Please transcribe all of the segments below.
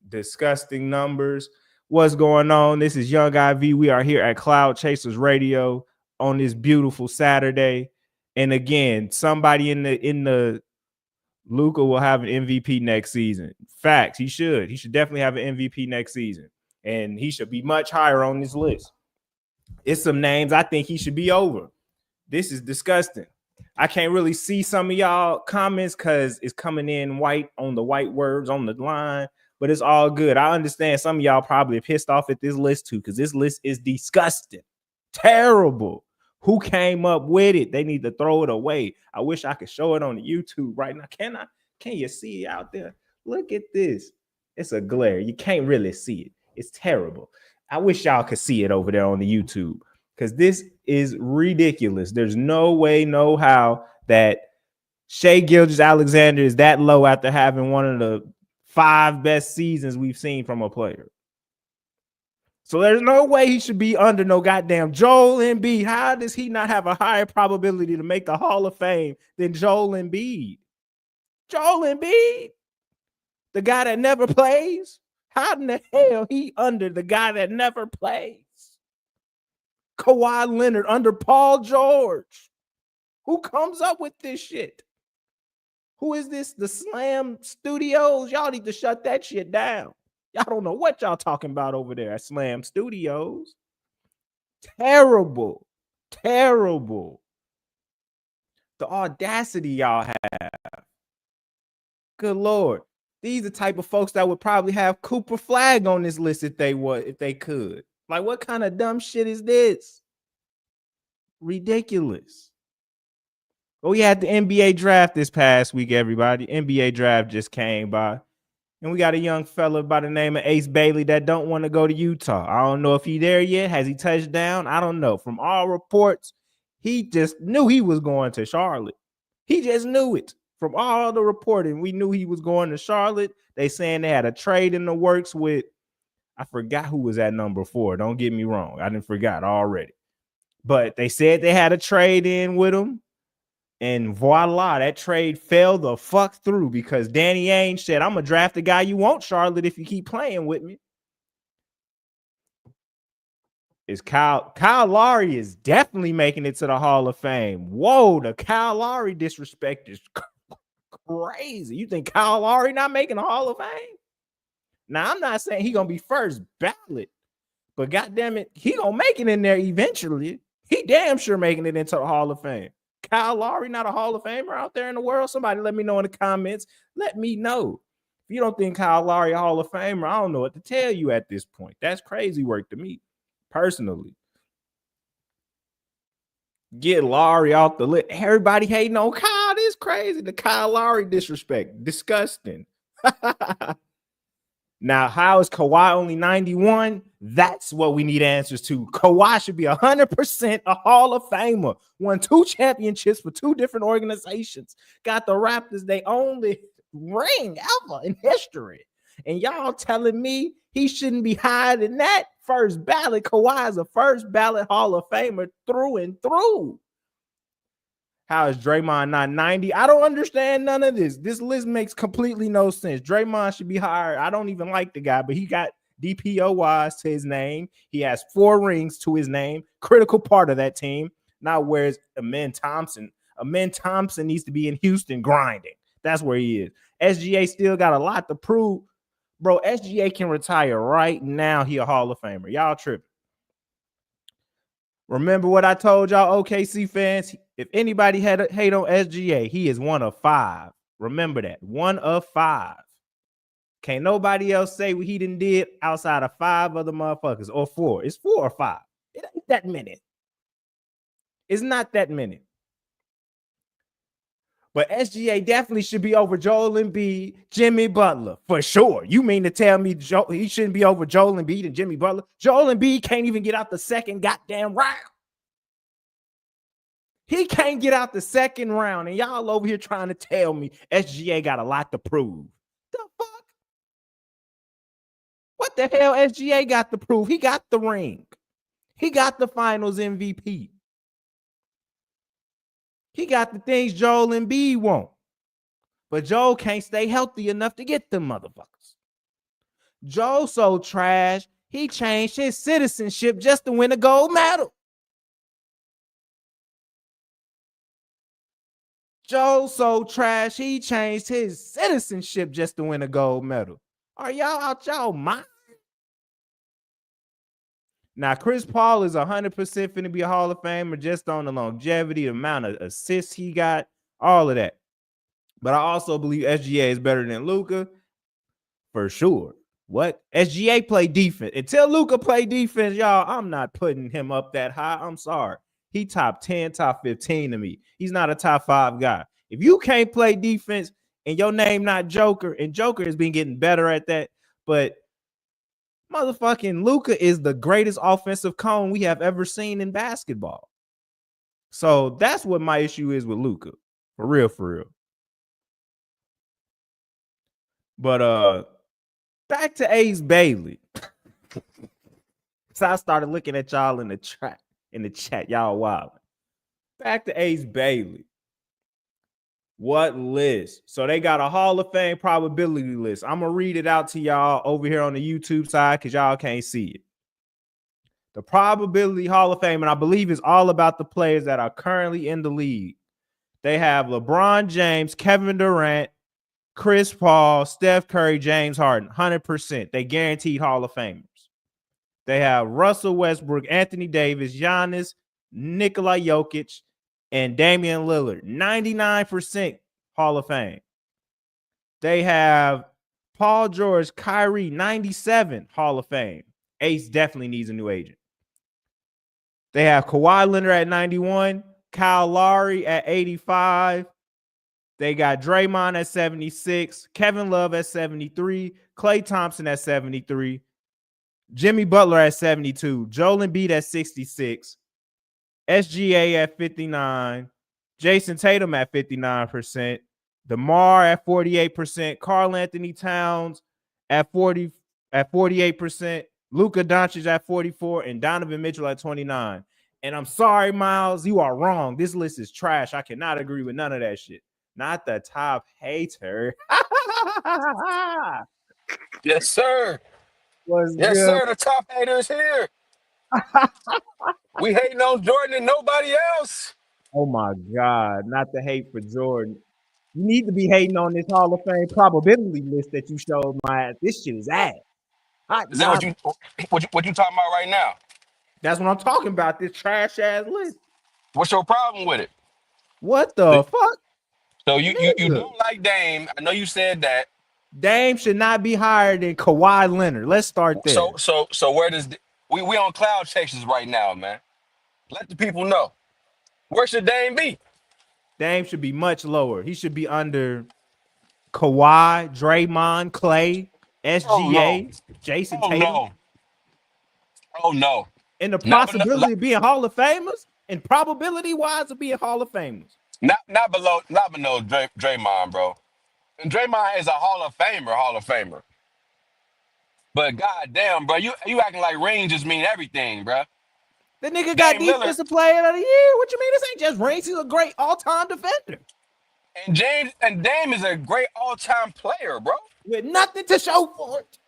Disgusting numbers. What's going on? This is Young IV. We are here at Cloud Chasers Radio on this beautiful Saturday. And again, somebody in the Luka will have an MVP next season. Facts. He should. He should definitely have an MVP next season. And he should be much higher on this list. It's some names I think he should be over. This is disgusting. I can't really see some of y'all comments because it's coming in white on the white words on the line, but it's all good. I understand some of y'all probably pissed off at this list too because this list is disgusting, terrible. Who came up with it? They need to throw it away. I wish I could show it on the YouTube right now. Can I? Can you see it out there? Look at this. It's a glare. You can't really see it. It's terrible. I wish y'all could see it over there on the YouTube because this is ridiculous. There's no way, no how that Shai Gilgeous-Alexander is that low after having one of the 5 best seasons we've seen from a player. So there's no way he should be under no goddamn Joel Embiid. How does he not have a higher probability to make the Hall of Fame than Joel Embiid? Joel Embiid, the guy that never plays? How in the hell he under the guy that never plays? Kawhi Leonard under Paul George. Who comes up with this shit? Who is this? The Slam Studios? Y'all need to shut that shit down. Y'all don't know what y'all talking about over there at Slam Studios. Terrible. Terrible. The audacity y'all have. Good Lord. These are the type of folks that would probably have Cooper Flag on this list if they could. Like, what kind of dumb shit is this? Ridiculous. Well, we had the NBA draft this past week, everybody. NBA draft just came by. And we got a young fella by the name of Ace Bailey that don't want to go to Utah. I don't know if he there yet. Has he touched down? I don't know. From all reports, he just knew he was going to Charlotte. He just knew it. From all the reporting, we knew he was going to Charlotte. They saying they had a trade in the works with, I forgot who was at number 4. Don't get me wrong. I didn't forgot already. But they said they had a trade in with him. And voila, that trade fell the fuck through because Danny Ainge said, I'm going to draft the guy you want, Charlotte, if you keep playing with me. Is Kyle Lowry is definitely making it to the Hall of Fame. Whoa, the Kyle Lowry disrespect is crazy. You think Kyle Lowry not making the Hall of Fame? Now, I'm not saying he's going to be first ballot, but goddamn it, he going to make it in there eventually. He damn sure making it into the Hall of Fame. Kyle Lowry not a Hall of Famer out there in the world? Somebody let me know in the comments. Let me know. If you don't think Kyle Lowry a Hall of Famer, I don't know what to tell you at this point. That's crazy work to me, personally. Get Lowry off the list. Everybody hating on Kyle. This is crazy. The Kyle Lowry disrespect. Disgusting. Now, how is Kawhi only 91? That's what we need answers to. Kawhi should be 100% a Hall of Famer. Won 2 championships for 2 different organizations. Got the Raptors their only ring ever in history. And y'all telling me he shouldn't be higher than that? First ballot. Kawhi is a first ballot Hall of Famer through and through. How is Draymond not 90? I don't understand none of this. This list makes completely no sense. Draymond should be higher. I don't even like the guy, but he got DPOYs to his name. He has 4 rings to his name. Critical part of that team. Now, where's Amen Thompson? Amen Thompson needs to be in Houston grinding. That's where he is. SGA still got a lot to prove. Bro, SGA can retire right now. He a Hall of Famer. Y'all tripping. Remember what I told y'all, OKC fans? If anybody had a hate on SGA, he is 1 of 5. Remember that. 1 of 5. Can't nobody else say what he done did outside of 5 other motherfuckers or 4. It's 4 or 5. It ain't that many. It's not that many. But SGA definitely should be over Joel Embiid, Jimmy Butler, for sure. You mean to tell me he shouldn't be over Joel Embiid and Jimmy Butler? Joel Embiid can't even get out the second goddamn round. He can't get out the second round, and y'all over here trying to tell me SGA got a lot to prove. The fuck? What the hell SGA got to prove? He got the ring. He got the finals MVP. He got the things Joel Embiid won't. But Joel can't stay healthy enough to get them motherfuckers. Joe so trash, he changed his citizenship just to win a gold medal. Joe so trash, he changed his citizenship just to win a gold medal. Are y'all out y'all mind? Now, Chris Paul is 100% finna be a Hall of Famer just on the longevity, the amount of assists he got, all of that. But I also believe SGA is better than Luka for sure. What? SGA play defense. Until Luka play defense, y'all, I'm not putting him up that high. I'm sorry. He top 10, top 15 to me. He's not a top 5 guy. If you can't play defense and your name not Joker, and Joker has been getting better at that, but motherfucking Luka is the greatest offensive cone we have ever seen in basketball. So that's what my issue is with Luka. For real, for real. But back to Ace Bailey. So I started looking at y'all in the chat. Y'all wild. Back to Ace Bailey. What list? So they got a Hall of Fame probability list. I'm gonna read it out to y'all over here on the YouTube side because y'all can't see it. The probability Hall of Fame, and I believe is all about the players that are currently in the league. They have LeBron James, Kevin Durant, Chris Paul, Steph Curry, James Harden, 100%. They guaranteed Hall of Famers. They have Russell Westbrook, Anthony Davis, Giannis, Nikola Jokic, and Damian Lillard, 99% Hall of Fame. They have Paul George, Kyrie, 97 Hall of Fame. Ace definitely needs a new agent. They have Kawhi Leonard at 91, Kyle Lowry at 85. They got Draymond at 76, Kevin Love at 73, Klay Thompson at 73, Jimmy Butler at 72, Joel Embiid at 66, SGA at 59, Jason Tatum at 59%, DeMar at 48%, Karl Anthony Towns at 48%, Luka Doncic at 44%, and Donovan Mitchell at 29%. And I'm sorry, Miles, you are wrong. This list is trash. I cannot agree with none of that shit. Not the top hater. Yes, sir. What's Yes, good? sir. The top hater is here. We hating on Jordan and nobody else. Oh my God, not the hate for Jordan. You need to be hating on this Hall of Fame probability list that you showed my ass. This shit is ass. Hot Is that what garbage. you talking about right now? That's what I'm talking about, this trash ass list. What's your problem with it? What the fuck? So you Nigga. don't like Dame. I know you said that. Dame should not be higher than Kawhi Leonard. Let's start So there. so so where does we on cloud chasers right now, man? Let the people know. Where should Dame be? Dame should be much lower. He should be under Kawhi, Draymond, Clay, Oh no. SGA, Jason Oh Tatum. no. Oh no. And the Not possibility of being Hall of Famers and probability wise of being Hall of Famers. not below Draymond, bro. And Draymond is a Hall of Famer. But goddamn, bro, you acting like rings just mean everything, bro. The nigga got Dame Lillard defensive player of the year. What you mean? This ain't just rings. He's a great all-time defender and Dame is a great all-time player, bro. with nothing to show for it.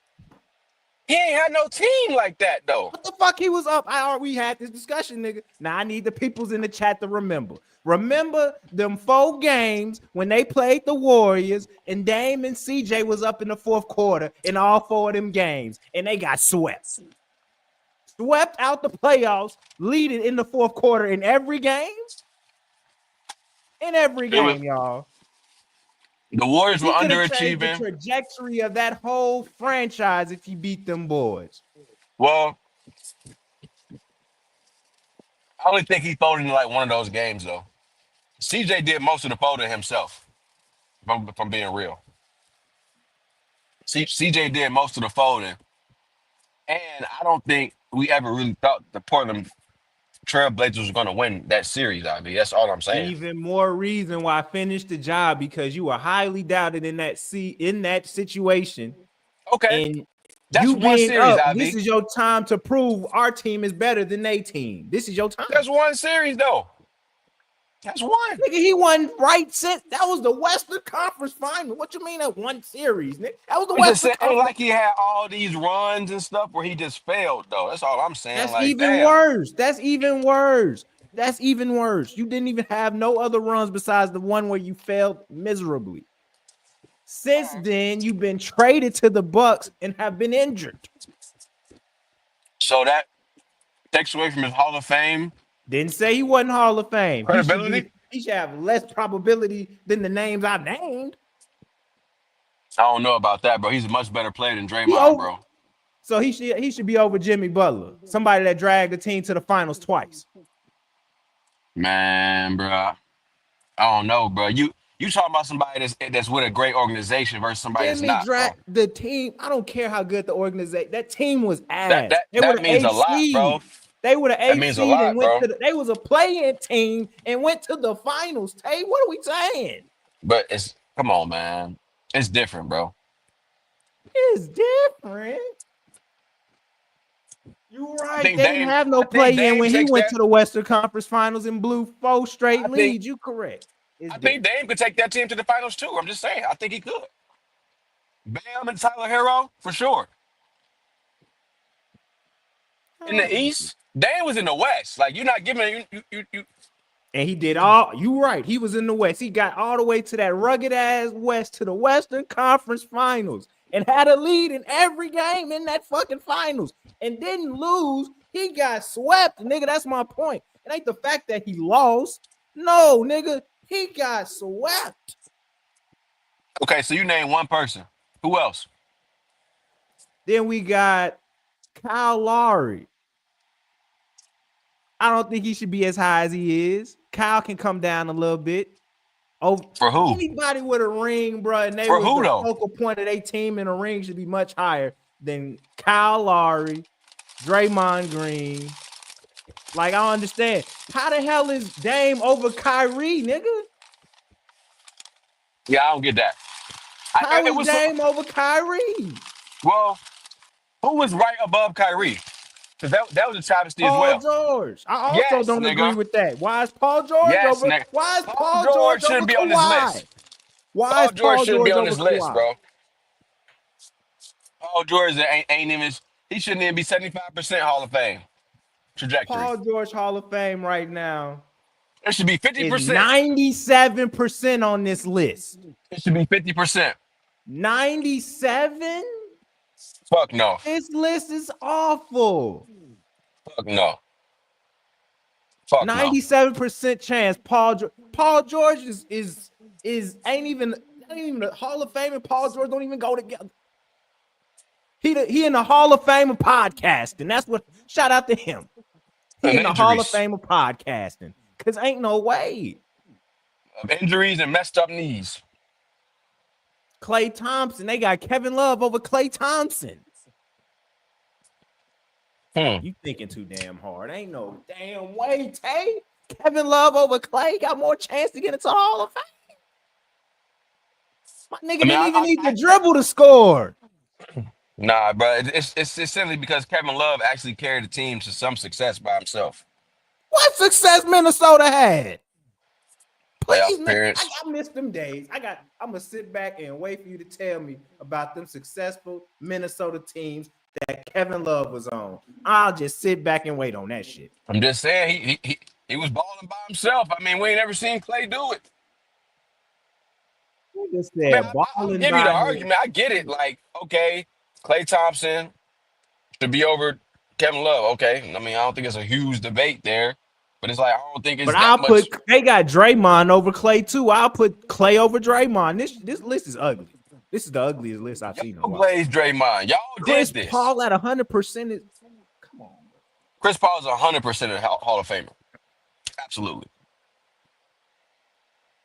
He ain't had no team like that though. What the fuck he was up? We had this discussion, nigga. Now I need the peoples in the chat to remember. Remember them 4 games when they played the Warriors and Dame and CJ was up in the 4th quarter in all 4 of them games and they got swept. Swept out the playoffs, leading in the 4th quarter in every game. In every game, y'all. The Warriors were He could have changed the underachieving. trajectory of that whole franchise if he beat them boys. Well, I only think he folded in like one of those games though. CJ did most of the folding himself. If I'm being real. CJ did most of the folding. And I don't think we ever really thought the Portland Trailblazers was going to win that series, I mean. That's all I'm saying. Even more reason why I finished the job, because you were highly doubted in that situation. Okay. And That's you one being series, up, Ivy. this is your time to prove our team is better than their team. This is your time. That's one series, though. That's one. Nigga, he won right since that was the Western Conference Final. What you mean that one series, nigga? That was the I'm just Western saying, ain't Conference. like he had all these runs and stuff where he just failed though. That's all I'm saying. That's Like, even damn. worse. That's even worse. That's even worse. You didn't even have no other runs besides the one where you failed miserably. Since then, you've been traded to the Bucks and have been injured. So that takes away from his Hall of Fame Didn't say he wasn't Hall of Fame. He should credibility. be. He should have less probability than the names I named. I don't know about that, bro. He's a much better player than He Draymond, over. bro. So he should be over Jimmy Butler, somebody that dragged the team to the finals twice. Man, bro. I don't know, bro. You talking about somebody that's with a great organization versus somebody that's Jimmy not, bro. dragged the team. I don't care how good the organization. That team was That ass. that They were that the means a eighth lot, bro. seed. They were the That eighth means a seed and lot, went bro. to the. They was a play-in team and went to the finals. Tay, what are we saying? But it's come on, man. It's different, bro. It's different. You're I right. think They didn't Dame. have no I think play-in Dame when he takes went that. to the Western Conference Finals and blew 4 straight I think leads. You correct. It's I think different. Dame could take that team to the finals too. I'm just saying. I think he could. Bam and Tyler Hero for sure. In the East, Dame was in the West. Like you're not giving you. And he did all. You right. He was in the West. He got all the way to that rugged ass West to the Western Conference Finals and had a lead in every game in that fucking finals and didn't lose. He got swept, nigga. That's my point. It ain't the fact that he lost. No, nigga, he got swept. Okay, so you name one person. Who else? Then we got Kyle Lowry. I don't think he should be as high as he is. Kyle can come down a little bit. Oh, For who? anybody with a ring, bro, and they For was who the though? focal point of their team in a ring should be much higher than Kyle Lowry, Draymond Green. Like, I don't understand. How the hell is Dame over Kyrie, nigga? Yeah, I don't get that. How It is was so, Dame over Kyrie? well. Who was right above Kyrie? Because that was a travesty as Paul well. George. I also Yes, don't agree nigga. with that. Why is Paul George Yes, over? nigga. Why is Paul Paul George George over shouldn't be on this Kawhi? list. Why Paul is George Paul shouldn't be George on over this list, Kawhi? bro. Paul George ain't even. He shouldn't even be 75% Hall of Fame trajectory. Paul George Hall of Fame right now It should be is 50%. 97% on this list. It should be 50%. 97? Fuck no. This list is awful. Fuck no. Fuck no. 97% chance Paul George is ain't even the Hall of Fame and Paul George don't even go together. He in the Hall of Fame of podcasting. That's what shout out to him. He And in the Hall of injuries. Fame of podcasting. Cause ain't no way. Injuries and messed up knees. Klay Thompson, they got Kevin Love over Klay Thompson. You thinking too damn hard. Ain't no damn way, Tay. Kevin Love over Klay got more chance to get into the Hall of Fame. My nigga I mean, didn't even need to dribble to score. nah, bro. It's simply because Kevin Love actually carried the team to some success by himself. What success Minnesota had? Please, Playoff man. appearance. I missed them days. I'm gonna sit back and wait for you to tell me about them successful Minnesota teams that Kevin Love was on. I'll just sit back and wait on that shit. I'm just saying he was balling by himself. I mean, we ain't never seen Clay do it. Who just I mean, said I'll balling give you the by him? argument. I get it. Like, okay, Clay Thompson should be over Kevin Love. Okay, I mean, I don't think it's a huge debate there, but it's like I don't think But it's that I'll much. put they got Draymond over Clay too. I'll put Clay over Draymond. This list is ugly. This is the ugliest list I've seen in a Y'all while. glazed Draymond. Y'all Chris did this. Paul at 100% is come on. Chris Paul is 100% a Hall of Famer. Absolutely.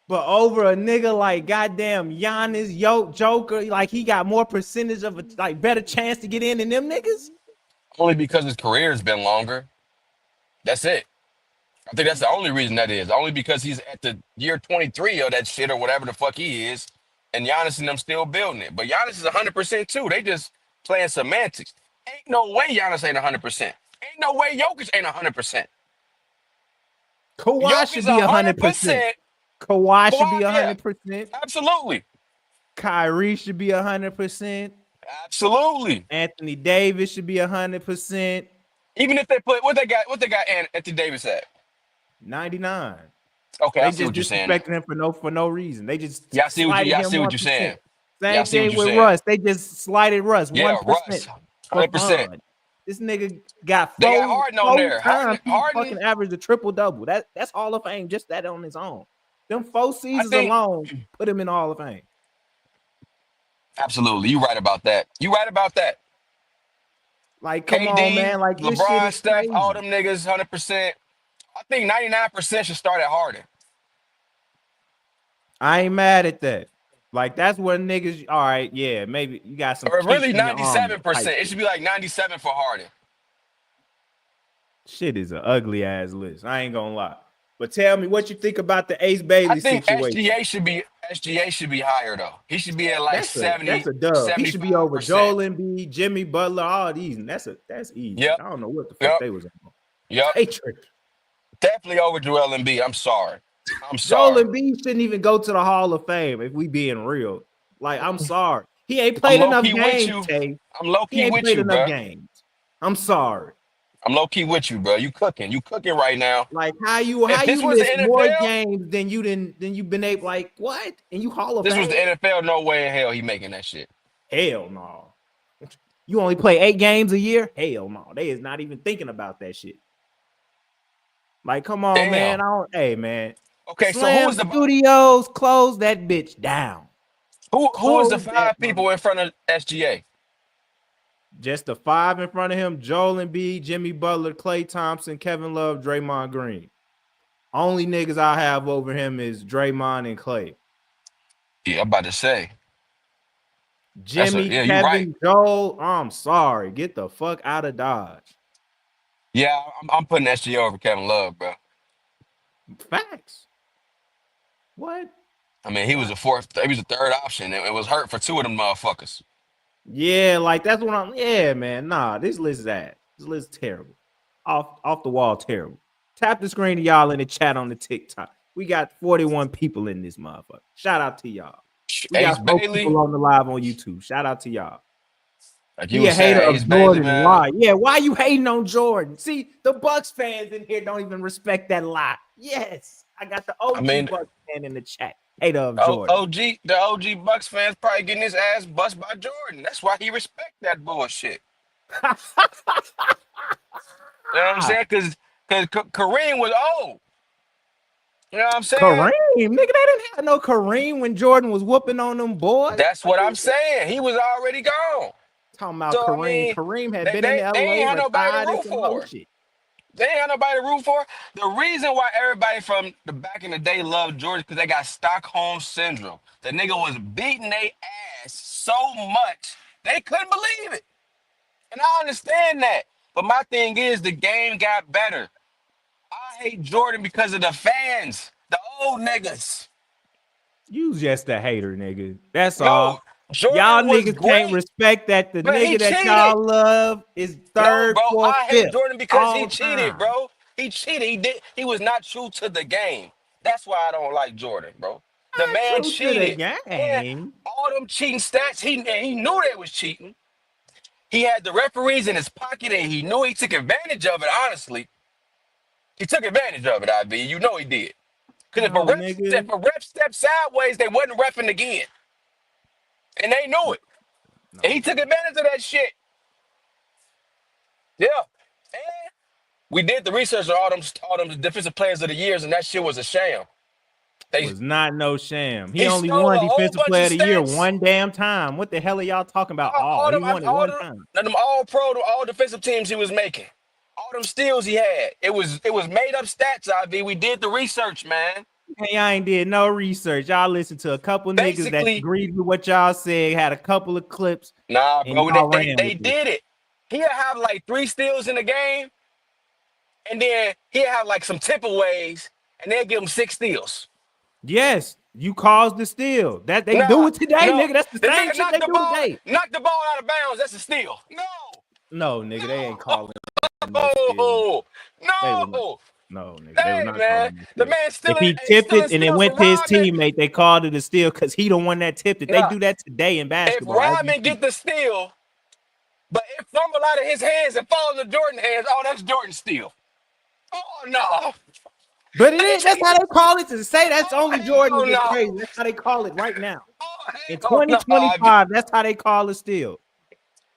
But over a nigga like goddamn Giannis, Joker, like he got more percentage of a like better chance to get in than them niggas. Only because his career has been longer. That's it. I think that's the only reason that is. Only because he's at the year 23 of that shit or whatever the fuck he is, and Giannis and them still building it. But Giannis is 100% too. They just playing semantics. Ain't no way Giannis ain't 100%. Ain't no way Jokic ain't 100%. Kawhi should be 100%. 100%. Kawhi should be Kawhi, yeah. 100%. Absolutely. Kyrie should be 100%. Absolutely. Anthony Davis should be 100%. Even if they put what they got Anthony Davis at 99. Okay, I They see just what you're saying. disrespected him for no reason. They just Yeah, I see what slighted him you're 1%. saying. Same thing with Russ. They just slighted Russ 1% Yeah, Russ, for 100%. fun. This nigga got They got four Harden on there. times he Harden, fucking averaged a triple-double. That's Hall of Fame, just that on his own. Them 4 seasons think- alone put him in the Hall of Fame. Absolutely. You're right about that. Like, come KD, on, man. Like, this shit LeBron, is Steph, crazy. all them niggas, 100%. I think 99% should start at Harden. I ain't mad at that. Like, that's what niggas. All right, yeah, maybe you got some. Or really kinks in your armor 97%. type It should be like 97 for Harden. Shit is an ugly ass list. I ain't gonna lie. But tell me what you think about the Ace Bailey I think situation. SGA should be higher though. He should be at like 70. That's a dub. He should be over 75%. Joel Embiid, Jimmy Butler, all these. And that's easy. Yep. I don't know what the fuck they was on. Yep. They tripped. Definitely over Joel Embiid. I'm sorry. Joel Embiid shouldn't even go to the Hall of Fame if we being real. Like, I'm sorry. He ain't played enough games, Tay. I'm low key with you, bro. Games. I'm sorry. I'm low key with you, bro. You cooking right now. Like how you missed more games than you've been able. Like what? And you Hall of Fame. This was the NFL. No way in hell he making that shit. Hell no. You only play 8 games a year? Hell no. They is not even thinking about that shit. Like, come on, man. Hey, man. Okay, Slam so who was the Studios? Close that bitch down. Who was the 5 people in front of SGA? Just the 5 in front of him: Joel Embiid, Jimmy Butler, Klay Thompson, Kevin Love, Draymond Green. Only niggas I have over him is Draymond and Klay. Yeah, I'm about to say. Jimmy, Kevin, right. Joel. I'm sorry. Get the fuck out of Dodge. Yeah, I'm putting SGA over Kevin Love, bro. Facts. What? I mean, he was a 3rd option. It was hurt for 2 of them motherfuckers. Yeah, like that's what I'm. Yeah, man. Nah, this list is ass. This list is terrible. Off the wall, terrible. Tap the screen to y'all in the chat on the TikTok. We got 41 people in this motherfucker. Shout out to y'all. We got 4 people on the live on YouTube. Shout out to y'all. Like you a hater of Jordan. Bailey, why? Yeah, why you hating on Jordan? See, the Bucks fans in here don't even respect that lie. Yes, I got the OG Bucks fan in the chat. Hater of Jordan. The OG Bucks fans probably getting his ass bust by Jordan. That's why he respect that bullshit. You know what I'm saying? Because Kareem was old. You know what I'm saying? Kareem, nigga, they didn't have no Kareem when Jordan was whooping on them boys. That's what I'm saying. He was already gone. Talking about Kareem. I mean, Kareem had been in LA. They ain't had nobody to root for. They ain't had nobody to root for. The reason why everybody from the back in the day loved Jordan because they got Stockholm syndrome. The nigga was beating their ass so much they couldn't believe it. And I understand that. But my thing is the game got better. I hate Jordan because of the fans, the old niggas. You just a hater, nigga. That's all. Jordan y'all niggas can't respect that the nigga that y'all love is 3rd, 4th, I hate 5th. Jordan because he cheated, bro. He cheated. He was not true to the game. That's why I don't like Jordan, bro. The man cheated. And all them cheating stats, he knew they was cheating. He had the referees in his pocket, and he knew he took advantage of it, honestly. He took advantage of it, IB. You know he did. Because if a ref stepped sideways, they wasn't reffing again. And they knew it. No. And he took advantage of that shit. Yeah. And we did the research on all them defensive players of the years, and that shit was a sham. It was not no sham. He only won defensive player of the year one damn time. What the hell are y'all talking about? He won it one time. Them all pro, all defensive teams he was making. All them steals he had. It was made up stats, IV. We did the research, man. Hey, I ain't did no research. Y'all listened to a couple niggas that agreed with what y'all said, had a couple of clips. Nah, bro, they did it. He'll have like 3 steals in the game, and then he'll have like some tip-aways, and they'll give him 6 steals. Yes, you caused the steal. That they do it today, nigga. That's the same shit they do today. Knock the ball out of bounds. That's a steal. No, nigga, they ain't calling. No. No, nigga, they was Hey not man, calling it a the steal. man If stealing, he tipped it and it steals went from to his Rodman. teammate, they called it a steal because he the one that tipped it. They Yeah, do that today in if basketball as we Rodman speak. get the steal, but it fumble out of his hands and fall into Jordan's hands, oh, that's Jordan steal. Oh no, But it they is. That's how cheating. they call it. To say that's Oh only Jordan hell is no. crazy. That's how they call it right now. Oh In hell no, Ivy. 2025, that's how they call it steal.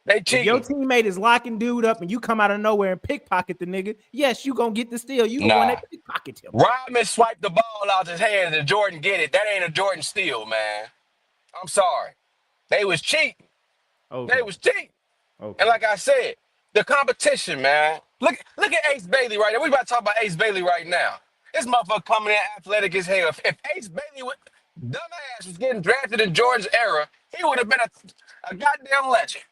They If your cheating. teammate is locking dude up and you come out of nowhere and pickpocket the nigga, yes, you gonna get the steal. You the one Nah. that pickpocket him. Rodman swiped the ball out his hands and Jordan get it. That ain't a Jordan steal, man. I'm sorry. They was cheating. They Okay. was cheating. And Okay. like I said, the competition, man. Look at Ace Bailey right now. We about to talk about Ace Bailey right now. This motherfucker coming in athletic as hell. If Ace Bailey dumbass was getting drafted in Jordan's era, he would have been a goddamn legend.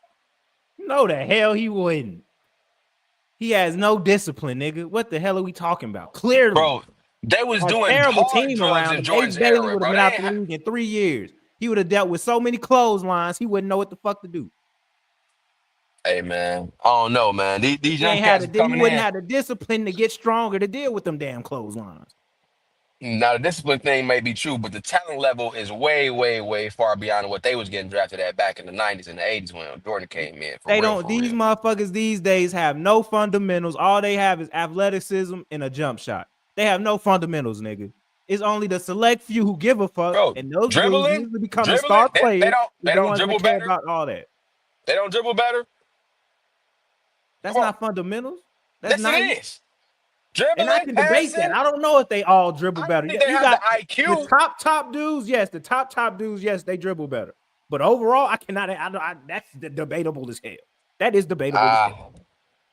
No, the hell he wouldn't. He has no discipline, nigga. What the hell are we talking about? Clearly, Bro, they was a doing terrible hard team drugs around in him. Ace Jordan's Bailey era, would have bro. been They out ain't the have, league in 3 years. He would have dealt with so many clotheslines. He wouldn't know what the fuck to do. hey, man. I don't know, man. These He young ain't had cats to. are He coming wouldn't in. have the discipline to get stronger to deal with them damn clotheslines. Now the discipline thing may be true, but the talent level is way, way, way far beyond what they was getting drafted at back in the '90s and the '80s when Jordan came in. For They real, don't. for These real. motherfuckers these days have no fundamentals. All they have is athleticism and a jump shot. They have no fundamentals, nigga. It's only the select few who give a fuck, Bro, and those dudes dribbling, usually becoming dribbling. star players is They the don't ones that dribble care better. about all that. They don't dribble better. That's Come on, not fundamentals. That's yes it nice. is. And I Dribbling, can debate that. passing. I don't know if they all dribble I don't better. think they You have the got the IQ. top dudes. Yes, the top dudes. Yes, they dribble better. But overall, I cannot. That's debatable as hell. That is debatable as hell. Ah,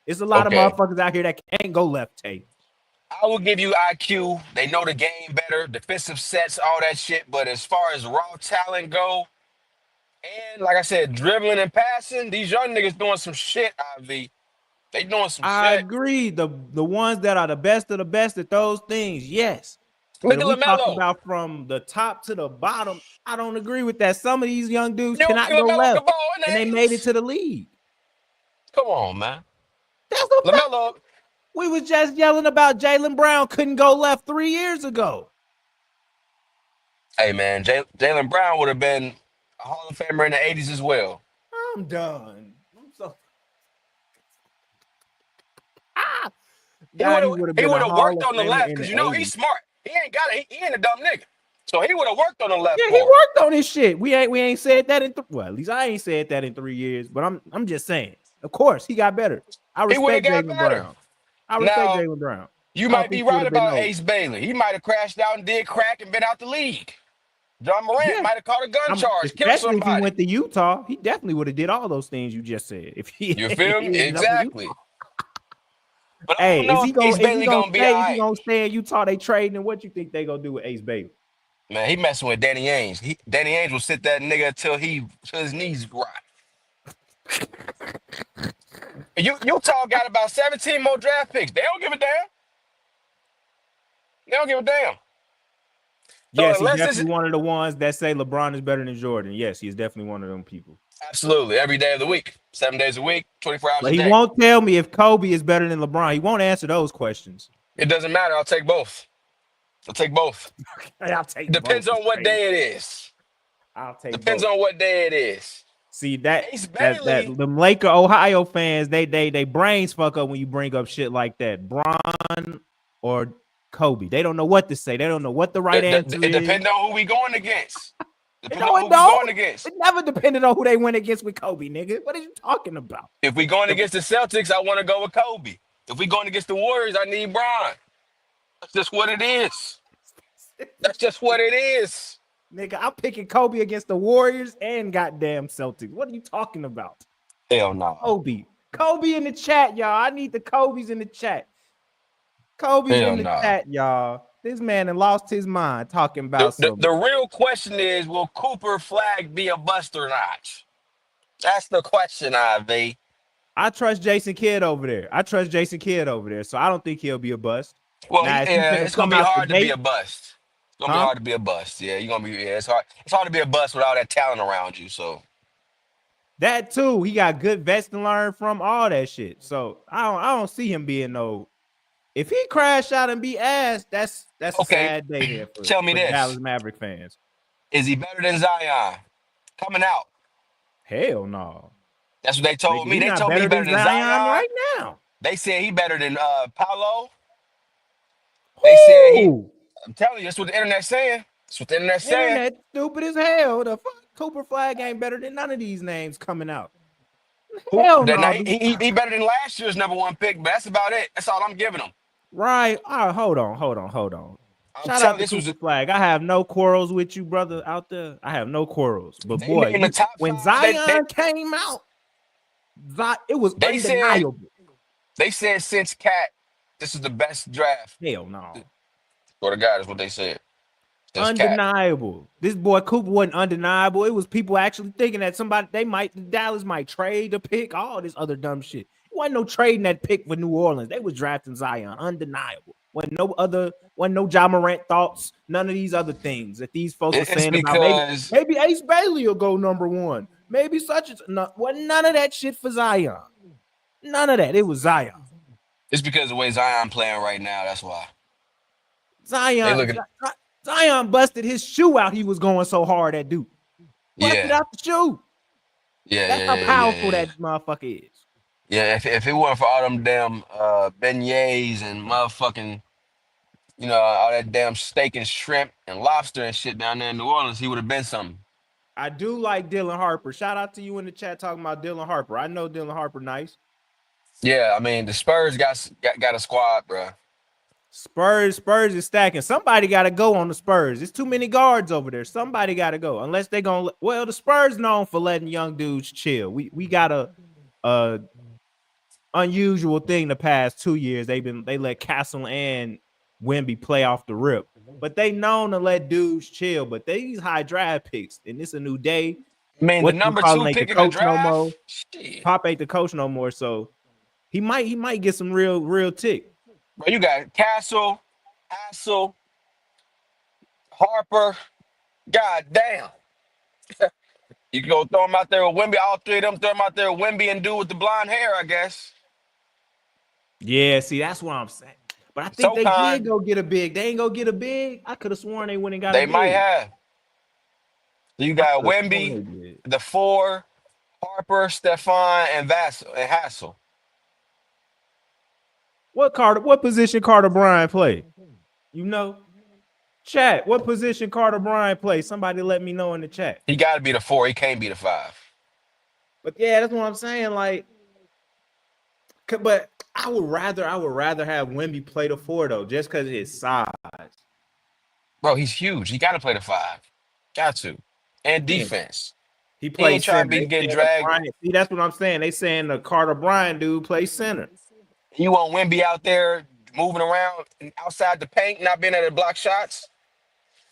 It's a lot of okay. motherfuckers out here that can't go left, Tay. I will give you IQ. They know the game better, defensive sets, all that shit. But as far as raw talent go, and like I said, dribbling and passing, these young niggas doing some shit, IV. They doing some I shit. agree. The ones that are the best of the best at those things, yes. But Look if at we talk LaMelo. about from the top to the bottom, I don't agree with that. Some of these young dudes You don't think cannot go LaMelo left, could ball in and they the made it 80s? to the league. Come on, man. That's a fact. LaMelo, We was just yelling about Jaylen Brown couldn't go left 3 years ago. hey, man, Jalen Brown would have been a Hall of Famer in the '80s as well. I'm done. I'm so God, he would have He been would a have Hall worked of on the Famer left in because the you know he's 80s. smart. He ain't a dumb nigga. So he would have worked on the left Yeah, he for him. worked on his shit. We ain't said that in well, at least I ain't said that in 3 years, but I'm just saying. Of course, he got better. I He would have respect got Jaylen better. Brown. I respect Now, Jaylen Brown. you I don't might think be he would right have been about no. Ace Bailey. He might have crashed out and did crack and been out the league. John Morant Yeah, might have caught a gun charge, killed especially if he somebody. went to Utah, he definitely would have did all those things you just said. If he, You feel me? he ended up in Utah. Exactly. But I Hey, don't know if Ace is he Bailey gonna gonna be all stay? Is he right. gonna stay in Utah? They trading, and what you think they gonna do with Ace Bailey? Man, he messing with Danny Ainge. Danny Ainge will sit that nigga till his knees rot. Utah got about 17 more draft picks. They don't give a damn. They don't give a damn. So Yes, he's unless this definitely one of the ones that say LeBron is better than Jordan. Yes, he's definitely one of them people. absolutely every day of the week, 7 days a week, 24 hours But a he day. won't tell me if Kobe is better than LeBron. He won't answer those questions. It doesn't matter. I'll take both. I'll take both. I'll take both. Depends It's on what crazy. day it is. I'll take Depends both. on what day it is. See that Ace that that Bailey, them Laker Ohio fans, they brains fuck up when you bring up shit like that. Bron or Kobe. They don't know what to say. They don't know what the right answer it is. depends on who we going against. Depends No, on it who we going don't. against. It never depended on who they went against with Kobe, nigga. What are you talking about? If we going against the Celtics, I want to go with Kobe. If we going against the Warriors, I need Bron. That's just what it is. That's just what it is. Nigga, I'm picking Kobe against the Warriors and goddamn Celtics. What are you talking about? Hell no. Kobe in the chat, y'all. I need the Kobe's in the chat. Kobe's Hell in the no. chat, y'all. This man had lost his mind talking The, about the, some. the real question is, will Cooper Flag be a bust or not? That's the question, IV. I trust Jason Kidd over there. So I don't think he'll be a bust. Well, Now, if he's yeah, gonna it's gonna come be out the hard to be gate, a bust. It's gonna be huh? hard to be a bust. Yeah, you're gonna be. Yeah, it's hard. It's hard to be a bust with all that talent around you. So That too. He got good vets to learn from, all that shit. So I don't see him being no If he crash out and be ass, that's a Okay, sad day there tell me for this: Dallas Maverick fans. is he better than Zion coming out? Hell no. That's what they told Nigga, me. he They not told me he better better than than Zion Zion. right now. They said he better than Paolo. They said he. Who? I'm telling you, that's what the internet's saying. That's what the internet's saying. Internet stupid as hell. The fuck Cooper Flag ain't better than none of these names coming out. Who? Hell That no, now dude. he better than last year's #1 pick, but that's about it. That's all I'm giving him. Right. All right, hold on. I'm Shout out telling to this was Cooper Flag. I have no quarrels with you, brother, out there. I have no quarrels. But they boy, named the top when five. They Zion came out, it was they said undeniable. they said since Cat, this is the best draft. Hell no. Swear to God, is what they said. Since Cat. Undeniable. This boy Cooper wasn't undeniable. It was people actually thinking that Dallas might trade a pick, all this other dumb shit. It wasn't no trading that pick for New Orleans. They was drafting Zion. Undeniable. Wasn't no Ja Morant thoughts, none of these other things that these folks were It's saying about because maybe Ace Bailey will go #1. Maybe such as no, wasn't none of that shit for Zion. None of that. It was Zion. it's because the way Zion playing right now. That's why they Zion. looking. Zion busted his shoe out. He was going so hard at Duke. Busted Yeah, out the shoe. yeah, That's yeah, how yeah, yeah, powerful yeah. that motherfucker is. Yeah, if it weren't for all them damn beignets and motherfucking, all that damn steak and shrimp and lobster and shit down there in New Orleans, he would have been something. I do like Dylan Harper. Shout out to you in the chat talking about Dylan Harper. I know Dylan Harper nice. Yeah, I mean the Spurs got a squad, bro. Spurs is stacking. Somebody got to go on the Spurs. There's too many guards over there. Somebody got to go. Unless they gonna the Spurs known for letting young dudes chill. We got a unusual thing the past 2 years. They let Castle and Wemby play off the rip. But they known to let dudes chill. But these high draft picks, and it's a new day. I mean the What you number calling two ain't the pick in the coach no more. draft. Shit, Pop ain't the coach no more. So he might get some real tick. bro, you got Castle, Hassel, Harper. God damn. You can go throw him out there with Wemby. All three of them throw him out there with Wemby and do with the blonde hair, I guess. Yeah, see, that's what I'm saying. But I think they did SoCon, go get a big. They ain't go get a big. I could have sworn they went and got a they might big. have. You I got could have sworn Wemby, they did. the four, Harper, Stefan, and Hassel. What position Carter Bryant play? You know? Chat, what position Carter Bryant play? Somebody let me know in the chat. He got to be the four. He can't be the five. But yeah, that's what I'm saying. Like, but I would rather have Wemby play the 4 though, just because of his size. Bro, he's huge. He got to play the five. Got to. And Yeah. defense. He He ain't plays trying center. to be They getting saying the dragged. Bryant. See, that's what I'm saying. They saying the Carter Bryant dude plays center. You want Wemby out there moving around outside the paint, not being able to block shots?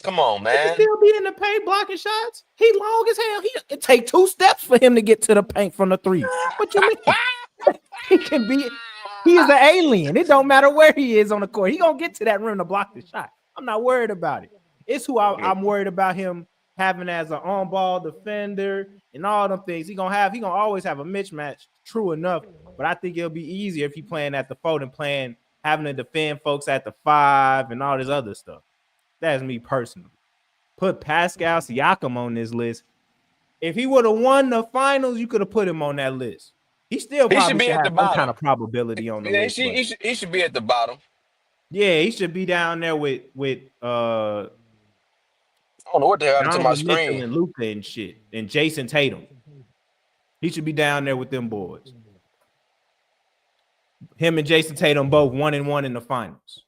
Come on, He can man. still be in the paint blocking shots. He long as hell. It take 2 steps for him to get to the paint from the 3. What you mean? He can be. He is an alien. It don't matter where he is on the court. He gonna get to that rim to block the shot. I'm not worried about it. It's who I'm worried about him having as an on-ball defender and all them things. He gonna always have a mismatch. True enough, but I think it'll be easier if he playing at the 4 than having to defend folks at the 5 and all this other stuff. That's me personally. Put Pascal Siakam on this list. If he would have won the finals, you could have put him on that list. He still He should probably be should at have the some kind bottom. of probability on the Yeah, list. But he should be at the bottom. yeah, he should be down there with I don't know what the hell happened to my Donovan Mitchell screen. and Luka and shit and Jason Tatum. He should be down there with them boys. Him and Jason Tatum both 1-1 in the finals.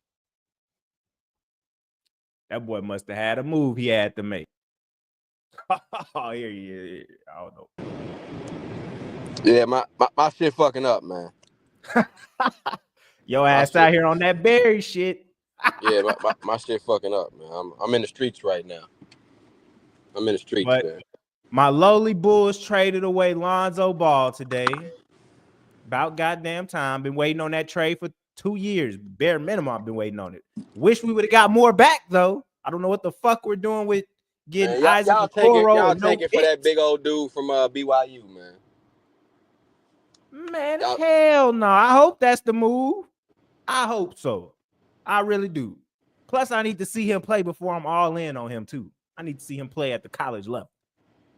That boy must have had a move he had to make. Oh, here he is. I don't know. Yeah, my shit fucking up, man. Your ass out here on that berry shit. Yeah, my shit fucking up, man. I'm in the streets right now. I'm in the streets, But man. my lowly Bulls traded away Lonzo Ball today. About goddamn time. Been waiting on that trade for 2 years. Bare minimum, I've been waiting on it. Wish we would have got more back, though. I don't know what the fuck we're doing with getting Man, Isaac y'all Okoro and no take it for that picks. big old dude from BYU, man. Man, Y'all, hell no. I hope that's the move. I hope so. I really do. Plus, I need to see him play before I'm all in on him too. I need to see him play at the college level.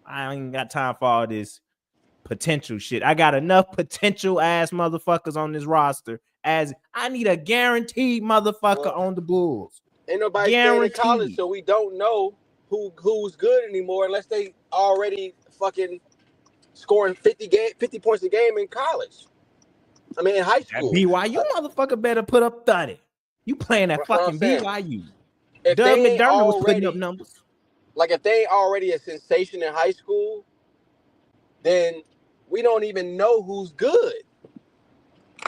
I ain't got time for all this potential shit. I got enough potential ass motherfuckers on this roster. As I need a guaranteed motherfucker on the Bulls. Ain't nobody staying in college, so we don't know who's good anymore unless they already fucking scoring 50 points a game in college. I mean, in high school. That BYU motherfucker better put up 30. You playing that fucking BYU. If Doug they McDermott was putting up numbers. Like, if they ain't already a sensation in high school, then we don't even know who's good.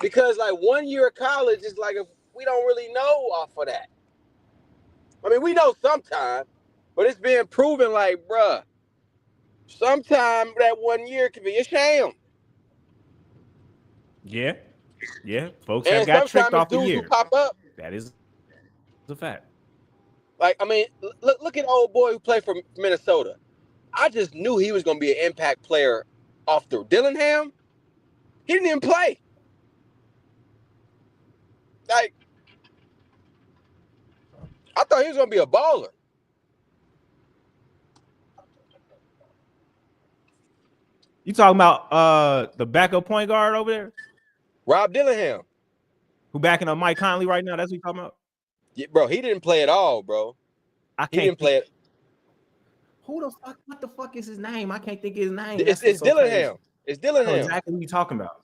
Because, like, 1 year of college is like, we don't really know off of that. I mean, we know sometime, but it's being proven like, bruh, sometime that 1 year can be a sham. Yeah. Yeah. Folks have got tricked off a year. Who pop up. That is a fact. Like, I mean, look at old boy who played for Minnesota. I just knew he was going to be an impact player off the Dillingham. He didn't even play. Like, I thought he was going to be a baller. You talking about the backup point guard over there? Rob Dillingham. Who backing up Mike Conley right now? That's what you talking about? Yeah, bro, he didn't play at all, bro. He didn't play it. Who the fuck? What the fuck is his name? I can't think of his name. It's Dillingham. It's Dillingham. I know exactly what you talking about.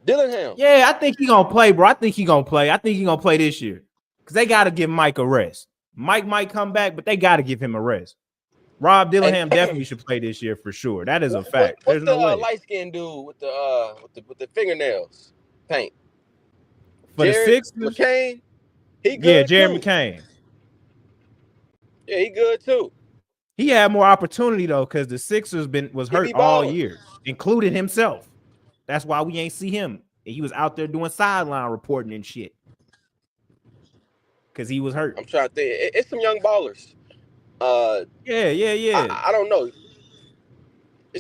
Dillingham. Yeah, I think he gonna play, bro. I think he gonna play this year. Because they got to give Mike a rest. Mike might come back, but they got to give him a rest. Rob Dillingham definitely should play this year for sure. That is a fact. What's the light-skinned dude with the fingernails paint? For Jared the Sixers? McCain? He good Yeah, Jared too. McCain. Yeah, he good too. He had more opportunity though, because the Sixers was hurt all year, including himself. That's why we ain't see him. He was out there doing sideline reporting and shit. Because he was hurt. I'm trying to think. It's some young ballers. Yeah. I don't know.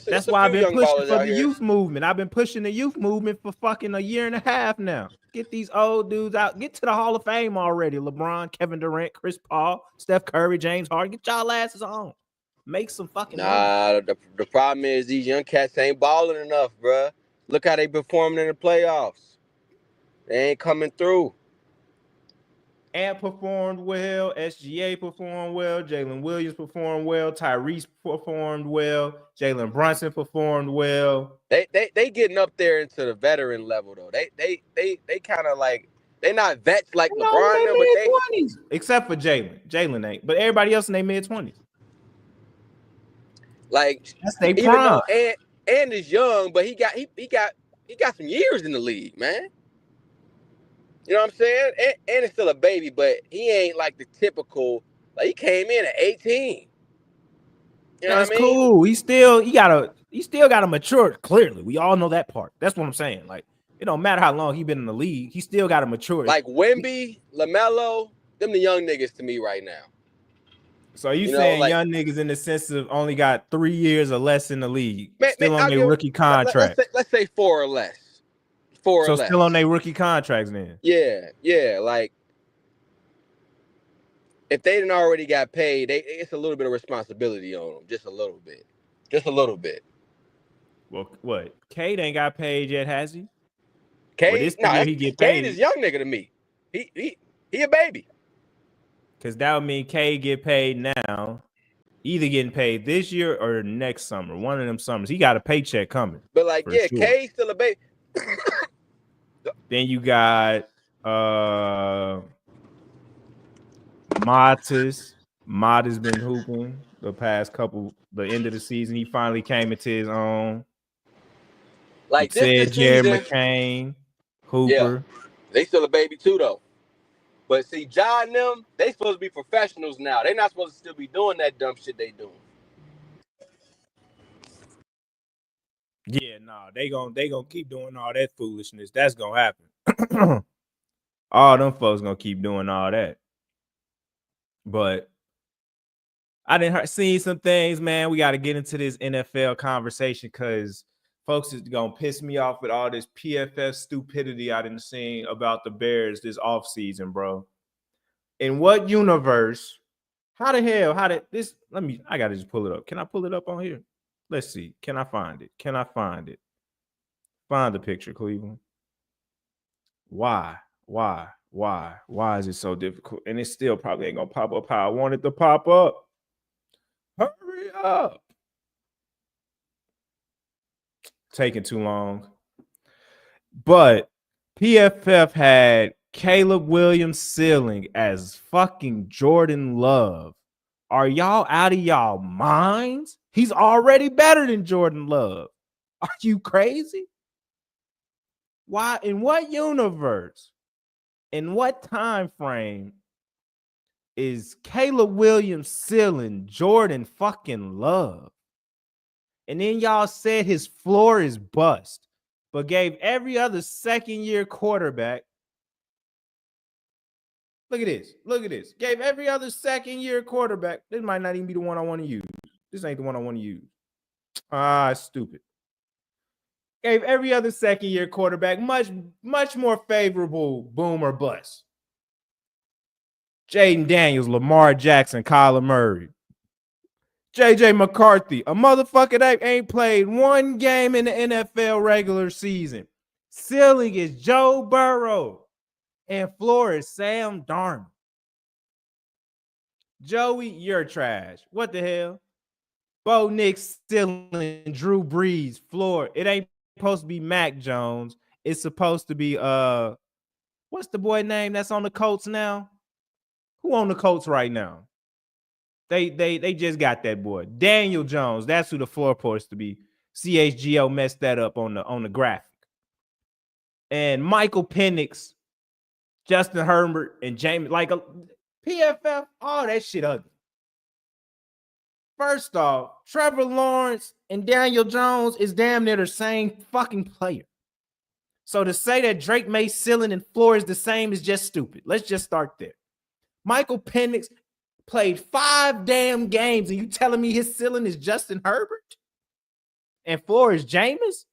That's why I've been pushing for the youth movement. I've been pushing the youth movement for fucking a year and a half now. Get these old dudes out. Get to the Hall of Fame already. LeBron, Kevin Durant, Chris Paul, Steph Curry, James Harden. Get y'all asses on. Make some fucking money. The problem is these young cats ain't balling enough, bruh. Look how they performing in the playoffs. They ain't coming through. Ant performed well. SGA performed well. Jalen Williams performed well. Tyrese performed well. Jalen Brunson performed well. They getting up there into the veteran level though. They kind of like they not vets like LeBron, but they except for Jalen. Jalen ain't, but everybody else in their mid-20s. Like that's their prime. And is young, but he got some years in the league, man. You know what I'm saying? And it's still a baby, but he ain't like the typical. Like he came in at 18. You know that's what I mean? Cool. He still gotta mature. Clearly, we all know that part. That's what I'm saying. Like it don't matter how long he been in the league, he still gotta mature. Like Wemby, LaMelo, them the young niggas to me right now. So you saying young niggas in the sense of only got 3 years or less in the league, still on their rookie contract. Let's say 4 or less. So still on their rookie contracts then. Yeah. Like if they didn't already got paid, it's a little bit of responsibility on them, just a little bit. Well, what? Cade ain't got paid yet, has he? Cade, he get paid. Cade is young nigga to me. He a baby. Because that would mean Cade get paid now, either getting paid this year or next summer. One of them summers. He got a paycheck coming. But like, yeah, sure. Cade's still a baby. Then you got Matas. Mott has been hooping the past the end of the season. He finally came into his own. Like this Jared McCain, Hooper. Yeah, they still a baby too though. But see, John and them, they supposed to be professionals now. They not supposed to still be doing that dumb shit they doing. Yeah, they gonna keep doing all that foolishness. That's gonna happen. All them folks gonna keep doing all that. But I didn't see some things, man. We got to get into this NFL conversation because Folks is gonna piss me off with all this PFF stupidity I didn't see about the Bears this offseason, bro. In what universe? How the hell? How did this? I gotta just pull it up. Can I pull it up on here? Let's see. Can I find it? Can I find it? Find the picture, Cleveland. Why? Why is it so difficult? And it still probably ain't gonna pop up how I want it to pop up. Hurry up. Taking too long. But PFF had Caleb Williams ceiling as fucking Jordan Love. Are y'all out of y'all minds? He's already better than Jordan Love. Are you crazy? Why? In what universe? In what time frame is Caleb Williams ceiling Jordan fucking Love? And then y'all said his floor is bust, but gave every other second-year quarterback. Look at this. Look at this. Gave every other second-year quarterback. This might not even be the one I want to use. This ain't the one I want to use. Stupid. Gave every other second-year quarterback much more favorable boom or bust. Jaden Daniels, Lamar Jackson, Kyler Murray. JJ McCarthy, a motherfucker that ain't played one game in the NFL regular season. Ceiling is Joe Burrow. And floor is Sam Darnold. Joey, you're trash. What the hell? Bo Nix ceiling Drew Brees. Floor. It ain't supposed to be Mac Jones. It's supposed to be what's the boy name that's on the Colts now? Who on the Colts right now? They just got that boy. Daniel Jones. That's who the floor supposed to be. CHGO messed that up on the graphic. And Michael Penix, Justin Herbert, and James, like PFF, all that shit ugly. First off, Trevor Lawrence and Daniel Jones is damn near the same fucking player. So to say that Drake May's ceiling and floor is the same is just stupid. Let's just start there. Michael Penix played 5 damn games, and you telling me his ceiling is Justin Herbert? And floor is Jameis?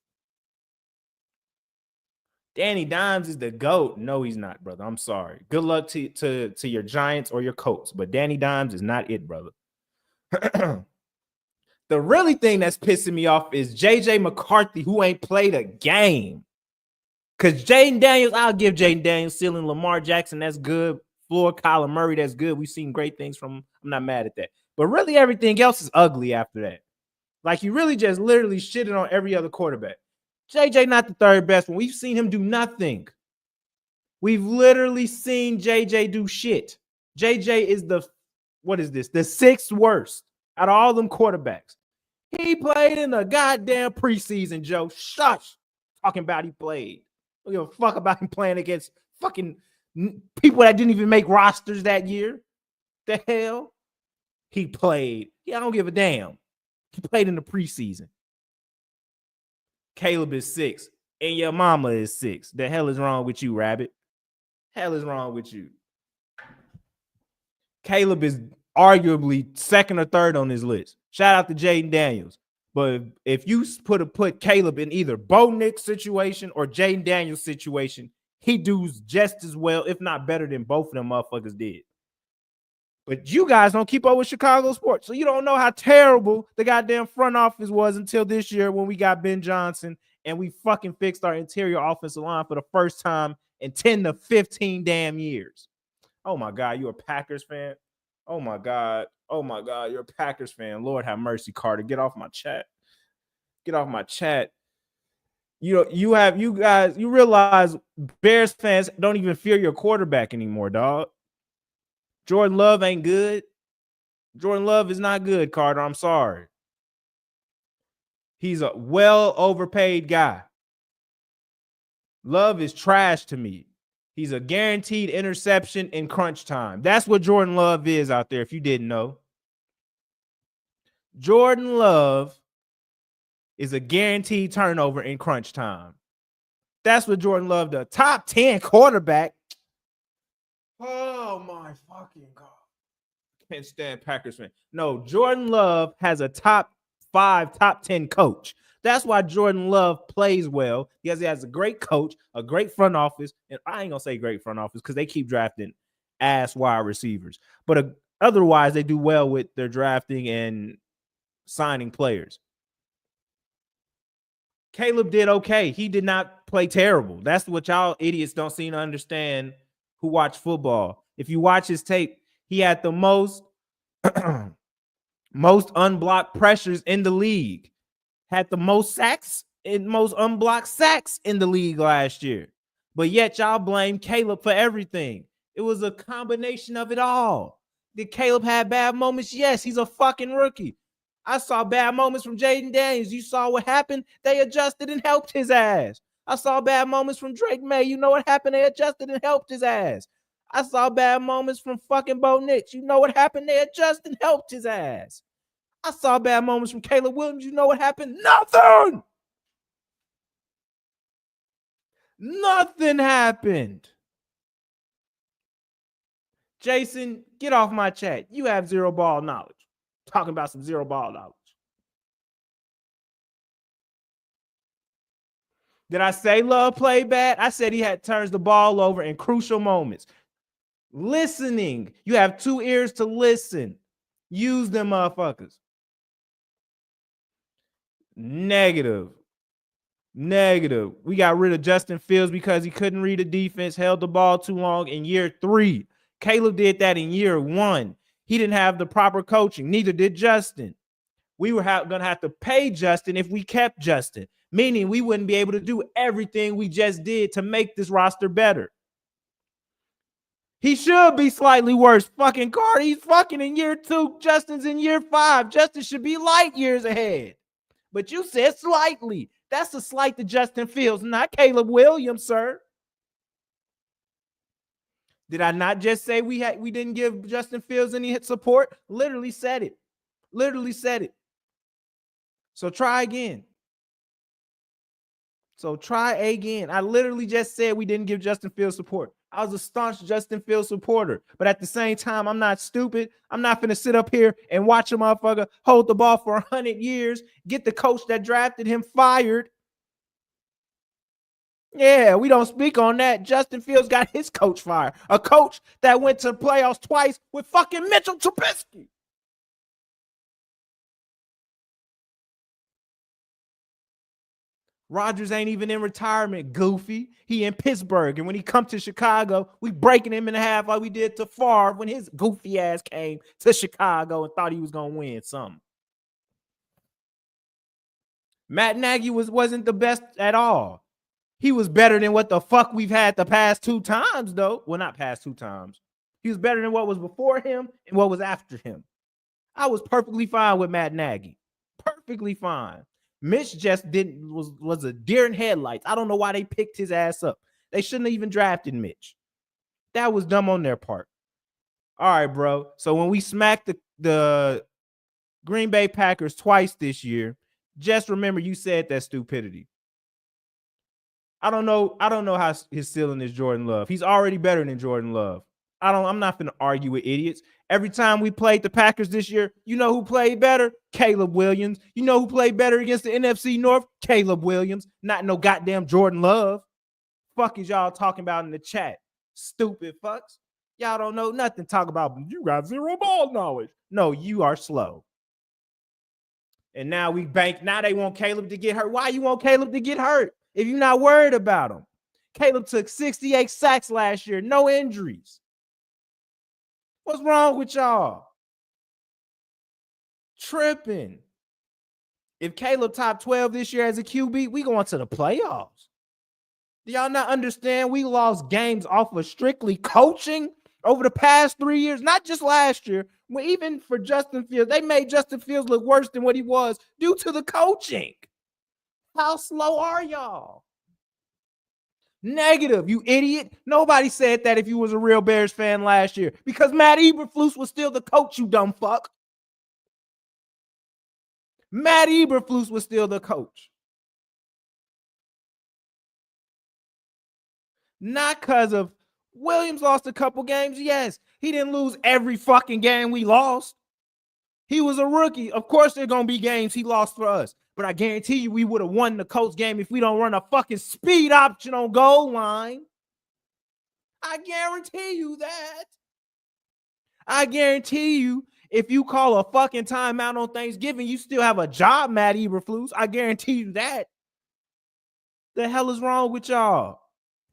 Danny Dimes is the GOAT. No, he's not, brother. I'm sorry. Good luck to your Giants or your Colts, but Danny Dimes is not it, brother. The really thing that's pissing me off is JJ McCarthy, who ain't played a game. Because Jaden Daniels, I'll give Jaden Daniels ceiling. Lamar Jackson, that's good. Floor, Kyler Murray, that's good. We've seen great things from him. I'm not mad at that. But really, everything else is ugly after that. Like, you really just literally shitted on every other quarterback. JJ not the third best one. We've seen him do nothing. We've literally seen JJ do shit. JJ is the 6th worst out of all them quarterbacks. He played in the goddamn preseason, Joe. Shush. Talking about he played. Don't give a fuck about him playing against fucking people that didn't even make rosters that year. The hell? He played. Yeah, I don't give a damn. He played in the preseason. Caleb is 6, and your mama is 6. The hell is wrong with you, Rabbit? Hell is wrong with you? Caleb is arguably 2nd or 3rd on this list. Shout out to Jaden Daniels. But if you put Caleb in either Bo Nix situation or Jaden Daniels situation, he does just as well, if not better than both of them motherfuckers did. But you guys don't keep up with Chicago sports, so you don't know how terrible the goddamn front office was until this year when we got Ben Johnson and we fucking fixed our interior offensive line for the first time in 10 to 15 damn years. Oh my God, you a Packers fan? Oh my God, you're a Packers fan. Lord have mercy, Carter. Get off my chat. Get off my chat. You realize Bears fans don't even fear your quarterback anymore, dog. Jordan Love ain't good. Jordan Love is not good, Carter. I'm sorry. He's a well overpaid guy. Love is trash to me. He's a guaranteed interception in crunch time. That's what Jordan Love is out there, if you didn't know. Jordan Love is a guaranteed turnover in crunch time. That's what Jordan Love does. Top 10 quarterback. Oh, my fucking God. Can't stand Packers fan. No, Jordan Love has a top 5, top 10 coach. That's why Jordan Love plays well, because he has a great coach, a great front office, and I ain't gonna say great front office because they keep drafting ass wide receivers, but otherwise they do well with their drafting and signing players. Caleb did okay. He did not play terrible. That's what y'all idiots don't seem to understand who watch football. If you watch his tape, he had the most most unblocked pressures in the league. Had the most sacks and most unblocked sacks in the league last year. But yet y'all blame Caleb for everything. It was a combination of it all. Did Caleb have bad moments? Yes, he's a fucking rookie. I saw bad moments from Jaden Daniels. You saw what happened? They adjusted and helped his ass. I saw bad moments from Drake May. You know what happened? They adjusted and helped his ass. I saw bad moments from fucking Bo Nix. You know what happened? They adjusted and helped his ass. I saw bad moments from Caleb Williams. You know what happened? Nothing. Nothing happened. Jason, get off my chat. You have zero ball knowledge. Talking about some zero ball knowledge. Did I say Love played bad? I said he turns the ball over in crucial moments. Listening. You have 2 ears to listen. Use them motherfuckers. Negative. We got rid of Justin Fields because he couldn't read the defense, held the ball too long in year 3. Caleb did that in year 1. He didn't have the proper coaching. Neither did Justin. We were going to have to pay Justin if we kept Justin, meaning we wouldn't be able to do everything we just did to make this roster better. He should be slightly worse. Fucking Carter, he's fucking in year 2. Justin's in year 5. Justin should be light years ahead. But you said slightly. That's a slight to Justin Fields, not Caleb Williams, sir. Did I not just say we didn't give Justin Fields any support? Literally said it. So try again. I literally just said we didn't give Justin Fields support. I was a staunch Justin Fields supporter. But at the same time, I'm not stupid. I'm not going to sit up here and watch a motherfucker hold the ball for 100 years, get the coach that drafted him fired. Yeah, we don't speak on that. Justin Fields got his coach fired. A coach that went to playoffs twice with fucking Mitchell Trubisky. Rodgers ain't even in retirement, goofy. He in Pittsburgh. And when he come to Chicago, we breaking him in half like we did to Favre when his goofy ass came to Chicago and thought he was going to win something. Matt Nagy wasn't the best at all. He was better than what the fuck we've had the past 2 times, though. Well, not past 2 times. He was better than what was before him and what was after him. I was perfectly fine with Matt Nagy. Perfectly fine. Mitch just was a deer in headlights. I don't know why they picked his ass up. They shouldn't have even drafted Mitch. That was dumb on their part. All right, bro. So when we smacked the Green Bay Packers twice this year, just remember you said that stupidity. I don't know how his ceiling is Jordan Love. He's already better than Jordan Love. I'm not going to argue with idiots. Every time we played the Packers this year, you know who played better? Caleb Williams. You know who played better against the NFC North? Caleb Williams. Not no goddamn Jordan Love. Fuck is y'all talking about in the chat? Stupid fucks. Y'all don't know nothing. Talk about you got zero ball knowledge. No, you are slow. And now now they want Caleb to get hurt. Why you want Caleb to get hurt if you're not worried about him? Caleb took 68 sacks last year, no injuries. What's wrong with y'all? Tripping. If Caleb top 12 this year as a QB, we going to the playoffs. Do y'all not understand we lost games off of strictly coaching over the past 3 years? Not just last year. Well, even for Justin Fields, they made Justin Fields look worse than what he was due to the coaching. How slow are y'all? Negative, you idiot. Nobody said that if you was a real Bears fan last year because Matt Eberflus was still the coach, you dumb fuck. Matt Eberflus was still the coach. Not because of Williams lost a couple games. Yes, he didn't lose every fucking game we lost. He was a rookie. Of course, there are going to be games he lost for us. But I guarantee you we would have won the Colts game if we don't run a fucking speed option on goal line. I guarantee you that. I guarantee you if you call a fucking timeout on Thanksgiving, you still have a job, Matt Eberflus. I guarantee you that. The hell is wrong with y'all?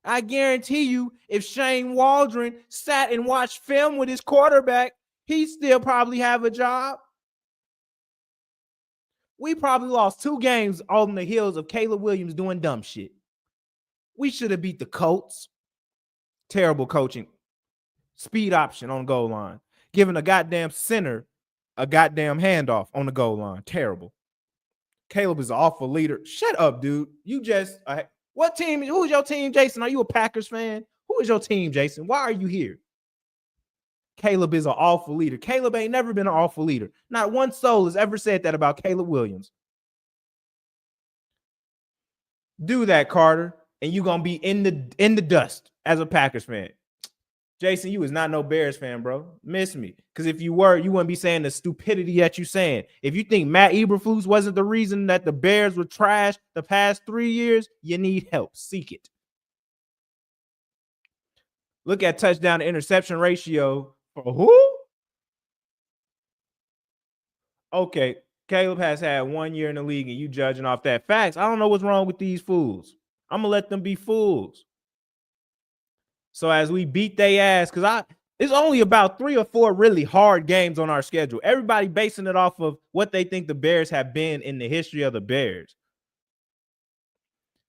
I guarantee you if Shane Waldron sat and watched film with his quarterback, he still probably have a job. We probably lost 2 games on the heels of Caleb Williams doing dumb shit. We should have beat the Colts. Terrible coaching. Speed option on goal line. Giving a goddamn center a goddamn handoff on the goal line. Terrible. Caleb is an awful leader. Shut up, dude. You just what team? Who is your team, Jason? Are you a Packers fan? Who is your team, Jason? Why are you here? Caleb is an awful leader. Caleb ain't never been an awful leader. Not one soul has ever said that about Caleb Williams. Do that, Carter, and you're gonna be in the dust as a Packers fan. Jason, you is not no Bears fan, bro. Miss me. Because if you were, you wouldn't be saying the stupidity that you saying. If you think Matt Eberflus wasn't the reason that the Bears were trash the past 3 years, you need help. Seek it. Look at touchdown to interception ratio for who? Okay, Caleb has had 1 year in the league and you judging off that. Facts. I don't know what's wrong with these fools. I'm going to let them be fools. So as we beat they ass, because it's only about 3 or 4 really hard games on our schedule. Everybody basing it off of what they think the Bears have been in the history of the Bears.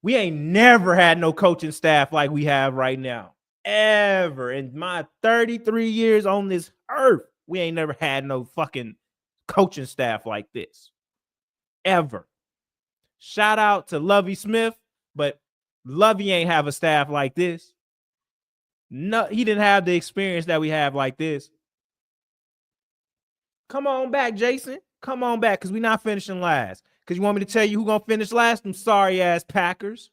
We ain't never had no coaching staff like we have right now. Ever. In my 33 years on this earth, we ain't never had no fucking coaching staff like this. Ever. Shout out to Lovie Smith, but Lovie ain't have a staff like this. No, he didn't have the experience that we have like this. Come on back, Jason. Come on back, because we're not finishing last. Because you want me to tell you who's going to finish last? Them sorry-ass Packers.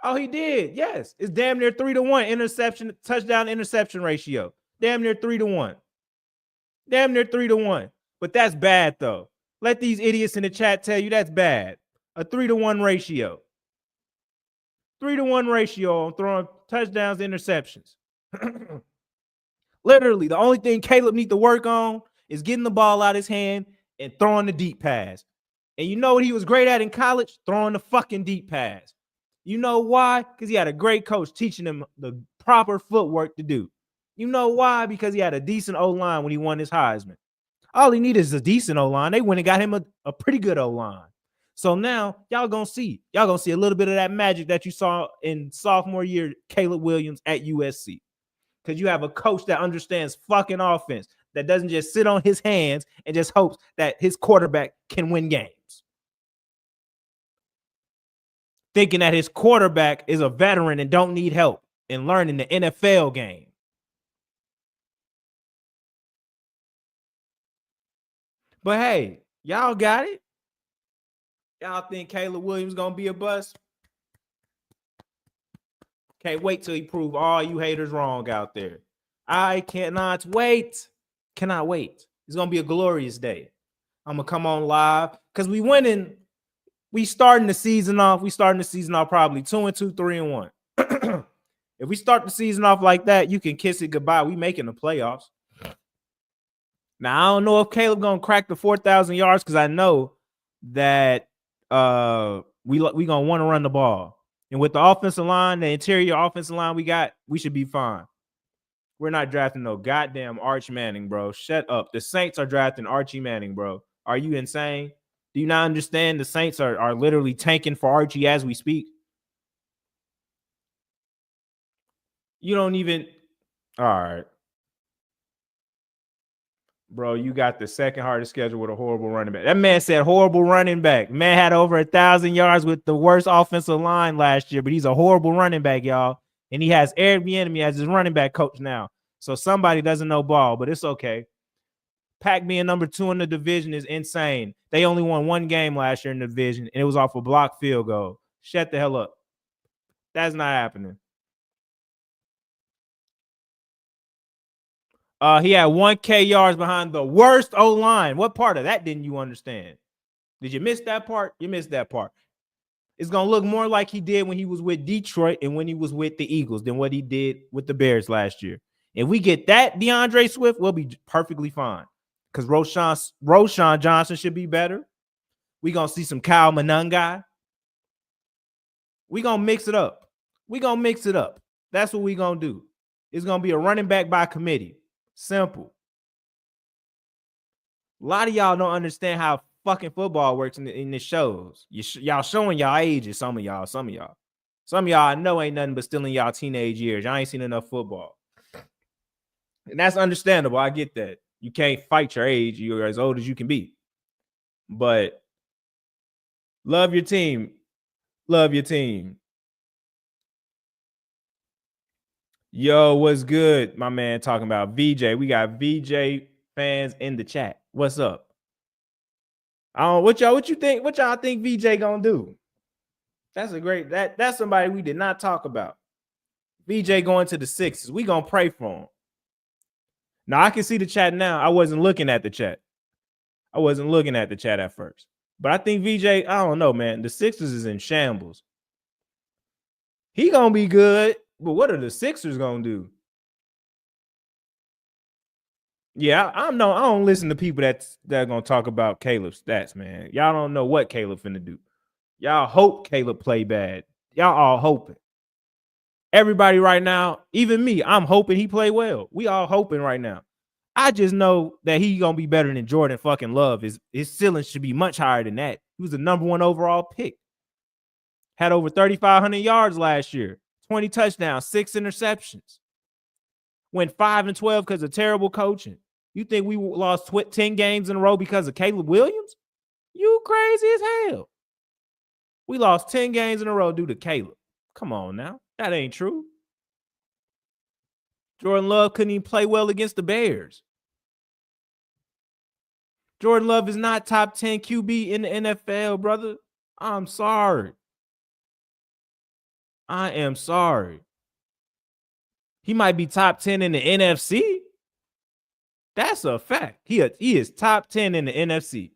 Oh, he did. Yes. It's damn near 3-1 interception, touchdown interception ratio. Damn near 3-1. Damn near 3-1. But that's bad, though. Let these idiots in the chat tell you that's bad. A 3-1 ratio. 3-1 ratio on throwing touchdowns, interceptions. Literally, the only thing Caleb needs to work on is getting the ball out of his hand and throwing the deep pass. And you know what he was great at in college? Throwing the fucking deep pass. You know why? Because he had a great coach teaching him the proper footwork to do. You know why? Because he had a decent O-line when he won his Heisman. All he needed is a decent O-line. They went and got him a pretty good O-line. So now y'all gonna see a little bit of that magic that you saw in sophomore year Caleb Williams at USC. Because you have a coach that understands fucking offense, that doesn't just sit on his hands and just hopes that his quarterback can win games. Thinking that his quarterback is a veteran and don't need help in learning the NFL game. But hey, y'all got it. Y'all think Caleb Williams gonna be a bust? Can't wait till he prove all you haters wrong out there. I cannot wait. Cannot wait. It's gonna be a glorious day. I'm gonna come on live because we winning. We starting the season off. Probably 2-2, 3-1. If we start the season off like that, you can kiss it goodbye. We making the playoffs. Now I don't know if Caleb gonna crack the 4,000 yards because I know that we gonna want to run the ball. And with the offensive line, the interior offensive line we got, we should be fine. We're not drafting no goddamn Arch Manning, bro. Shut up. The Saints are drafting Archie Manning, bro. Are you insane? Do you not understand the Saints are literally tanking for Archie as we speak? You don't even. All right. Bro, you got the second hardest schedule with a horrible running back. That man said horrible running back. Man had over 1,000 yards with the worst offensive line last year, but he's a horrible running back, y'all. And he has Eric Bieniemy as his running back coach now. So somebody doesn't know ball, but it's okay. Pack being number 2 in the division is insane. They only won 1 game last year in the division, and it was off a blocked field goal. Shut the hell up. That's not happening. He had 1K yards behind the worst O-line. What part of that didn't you understand? Did you miss that part? You missed that part. It's going to look more like he did when he was with Detroit and when he was with the Eagles than what he did with the Bears last year. If we get that DeAndre Swift, we'll be perfectly fine. Because Roschon Johnson should be better. We're going to see some Kyle Monangai. We're going to mix it up. That's what we're going to do. It's going to be a running back by committee. Simple. A lot of y'all don't understand how fucking football works in the shows. Y'all showing y'all ages, some of y'all. Some of y'all I know ain't nothing but still in y'all teenage years. Y'all ain't seen enough football. And that's understandable. I get that. You can't fight your age. You're as old as you can be. But love your team. Love your team. Yo, what's good? My man talking about VJ. We got VJ fans in the chat. What's up? What y'all think VJ gonna do? That's somebody we did not talk about. VJ going to the Sixers. We gonna pray for him. Now I can see the chat now. I wasn't looking at the chat. At first. But I think VJ, I don't know, man. The Sixers is in shambles. He gonna be good, but what are the Sixers gonna do? Yeah, I don't listen to people that are gonna talk about Caleb's stats, man. Y'all don't know what Caleb finna do. Y'all hope Caleb play bad. Y'all all hoping. Everybody right now, even me, I'm hoping he play well. We all hoping right now. I just know that he gonna be better than Jordan fucking Love. His ceiling should be much higher than that. He was the #1 overall pick. Had over 3,500 yards last year, 20 touchdowns, 6 interceptions. Went 5-12 because of terrible coaching. You think we lost 10 games in a row because of Caleb Williams? You crazy as hell. We lost 10 games in a row due to Caleb. Come on now. That ain't true. Jordan Love couldn't even play well against the Bears. Jordan Love is not top 10 QB in the NFL, brother. I'm sorry. I am sorry. He might be top 10 in the NFC. That's a fact. He is top 10 in the NFC.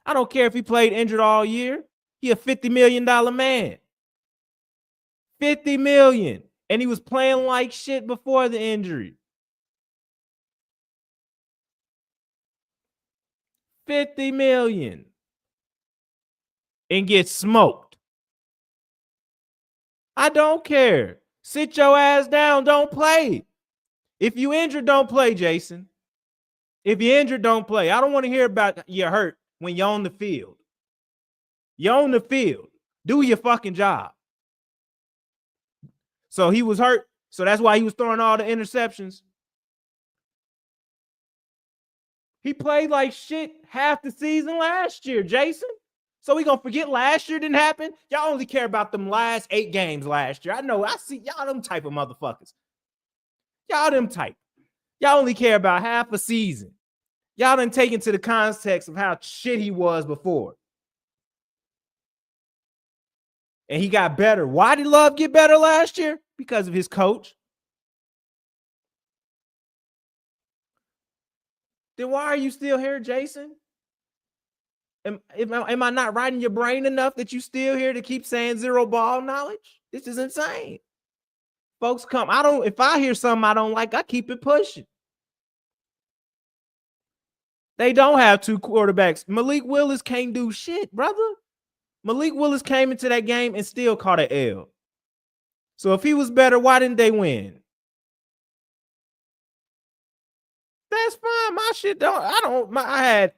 I don't care if he played injured all year. He a $50 million man. $50 million. And he was playing like shit before the injury. $50 million. And get smoked. I don't care. Sit your ass down. Don't play. If you injured, don't play, Jason. If you're injured, don't play. I don't want to hear about you're hurt when you're on the field. You're on the field. Do your fucking job. So he was hurt. So that's why he was throwing all the interceptions. He played like shit half the season last year, Jason. So we gonna forget last year didn't happen? Y'all only care about them last 8 games last year. I know. I see y'all them type of motherfuckers. Y'all them type. Y'all only care about half a season. Y'all didn't take into the context of how shit he was before. And he got better. Why did Love get better last year? Because of his coach. Then why are you still here, Jason? Am I not riding your brain enough that you still here to keep saying zero ball knowledge? This is insane. Folks come. If I hear something I don't like, I keep it pushing. They don't have 2 quarterbacks. Malik Willis can't do shit, brother. Malik Willis came into that game and still caught an L. So if he was better, why didn't they win? That's fine. My shit I had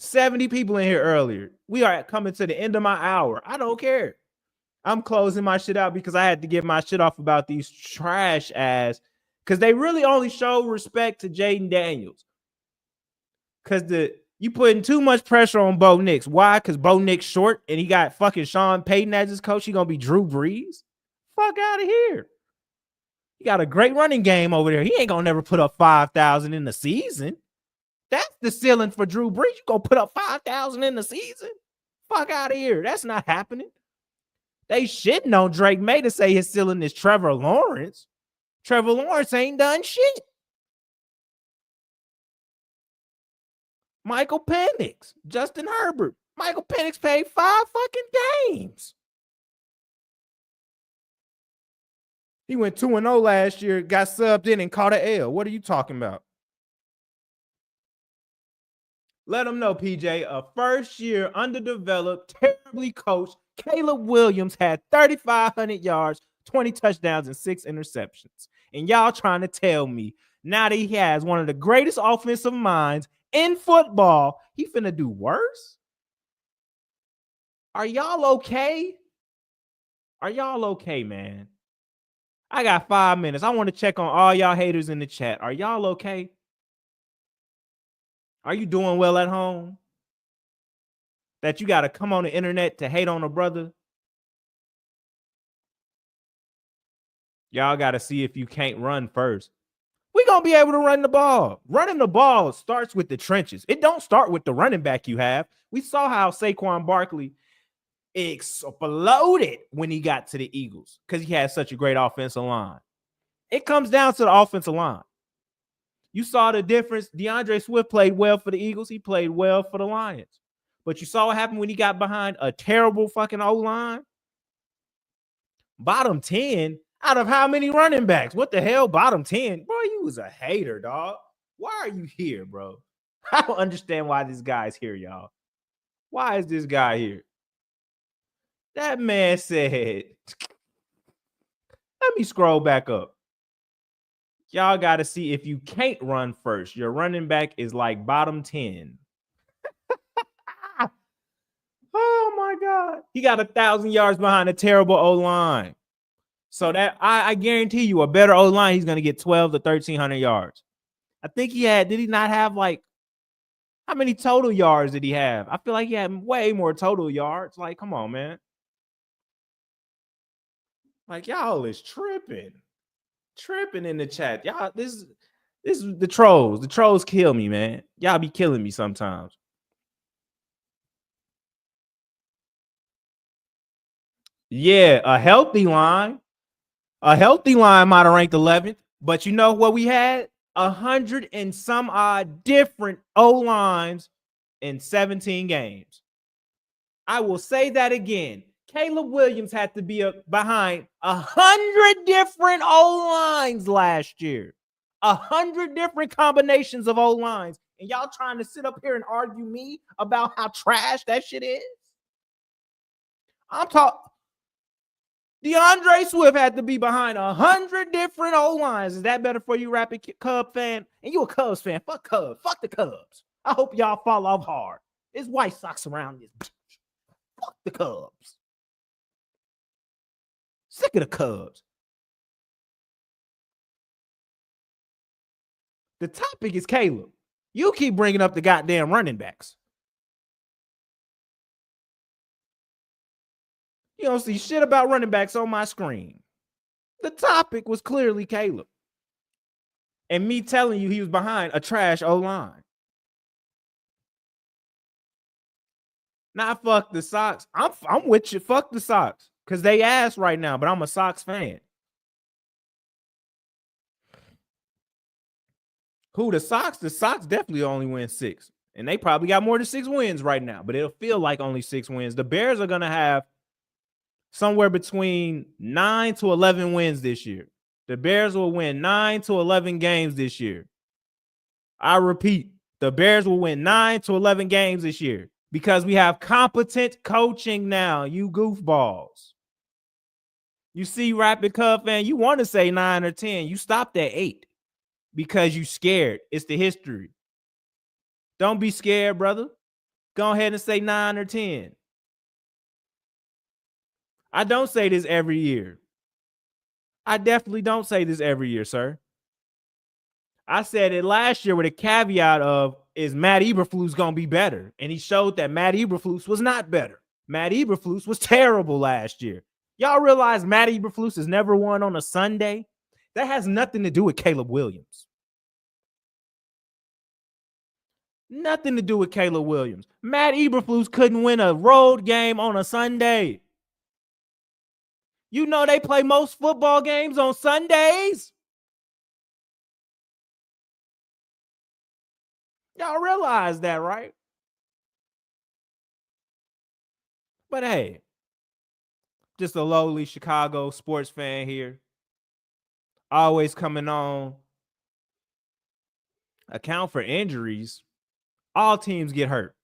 70 people in here earlier. We are coming to the end of my hour. I don't care. I'm closing my shit out because I had to get my shit off about these trash ass. Because they really only show respect to Jaden Daniels. Because you putting too much pressure on Bo Nix. Why? Because Bo Nix short and he got fucking Sean Payton as his coach. He gonna be Drew Brees? Fuck out of here. He got a great running game over there. He ain't gonna never put up 5,000 in the season. That's the ceiling for Drew Brees. You gonna put up 5,000 in the season? Fuck out of here. That's not happening. They shitting on Drake May to say his ceiling is Trevor Lawrence. Trevor Lawrence ain't done shit. Michael Penix, Justin Herbert. Michael Penix played 5 fucking games. He went 2-0 last year, got subbed in and caught an L. What are you talking about? Let them know, PJ, a first-year, underdeveloped, terribly coached Caleb Williams had 3,500 yards, 20 touchdowns, and 6 interceptions. And y'all trying to tell me now that he has one of the greatest offensive minds in football, he finna do worse? Are y'all okay? Are y'all okay, man? I got 5 minutes. I want to check on all y'all haters in the chat. Are y'all okay? Are you doing well at home? That you got to come on the internet to hate on a brother? Y'all got to see if you can't run first. We're going to be able to run the ball. Running the ball starts with the trenches. It don't start with the running back you have. We saw how Saquon Barkley exploded when he got to the Eagles because he had such a great offensive line. It comes down to the offensive line. You saw the difference. DeAndre Swift played well for the Eagles. He played well for the Lions. But you saw what happened when he got behind a terrible fucking O-line? Bottom 10 out of how many running backs? What the hell? Bottom 10? Bro, you was a hater, dog. Why are you here, bro? I don't understand why this guy's here, y'all. Why is this guy here? That man said, let me scroll back up. Y'all got to see if you can't run first. Your running back is like bottom 10. Oh, my God. He got 1,000 yards behind a terrible O-line. So that I guarantee you a better O-line, he's going to get 12 to 1,300 yards. I think he had, did he not have like, how many total yards did he have? I feel like he had way more total yards. Like, come on, man. Like, y'all is tripping in the chat. Y'all, this is the trolls. The trolls kill me, man. Y'all be killing me sometimes. Yeah, a healthy line might have ranked 11th, but you know what we had? 100 and some odd different O-lines in 17 games. I will say that again. Caleb Williams had to be behind 100 different O-lines last year. 100 different combinations of O-lines. And y'all trying to sit up here and argue me about how trash that shit is? I'm talking. DeAndre Swift had to be behind 100 different O-lines. Is that better for you, Rapid Cub fan? And you a Cubs fan. Fuck Cubs. Fuck the Cubs. I hope y'all fall off hard. There's White Sox around this. Fuck the Cubs. Sick of the Cubs. The topic is Caleb. You keep bringing up the goddamn running backs. You don't see shit about running backs on my screen. The topic was clearly Caleb. And me telling you he was behind a trash O-line. Nah, fuck the Sox. I'm with you. Fuck the Sox. Because they ass right now, but I'm a Sox fan. Who, the Sox? The Sox definitely only win 6. And they probably got more than 6 wins right now, but it'll feel like only 6 wins. The Bears are going to have somewhere between 9 to 11 wins this year. The Bears will win 9 to 11 games this year. I repeat, the Bears will win 9 to 11 games this year because we have competent coaching now, you goofballs. You see, Rapid Cub fan, you want to say 9 or 10. You stopped at 8 because you scared. It's the history. Don't be scared, brother. Go ahead and say 9 or 10. I don't say this every year. I definitely don't say this every year, sir. I said it last year with a caveat of, is Matt Eberflus going to be better? And he showed that Matt Eberflus was not better. Matt Eberflus was terrible last year. Y'all realize Matt Eberflus has never won on a Sunday? That has nothing to do with Caleb Williams. Nothing to do with Caleb Williams. Matt Eberflus couldn't win a road game on a Sunday. You know they play most football games on Sundays. Y'all realize that, right? But hey, just a lowly Chicago sports fan here. Always coming on. Account for injuries. All teams get hurt.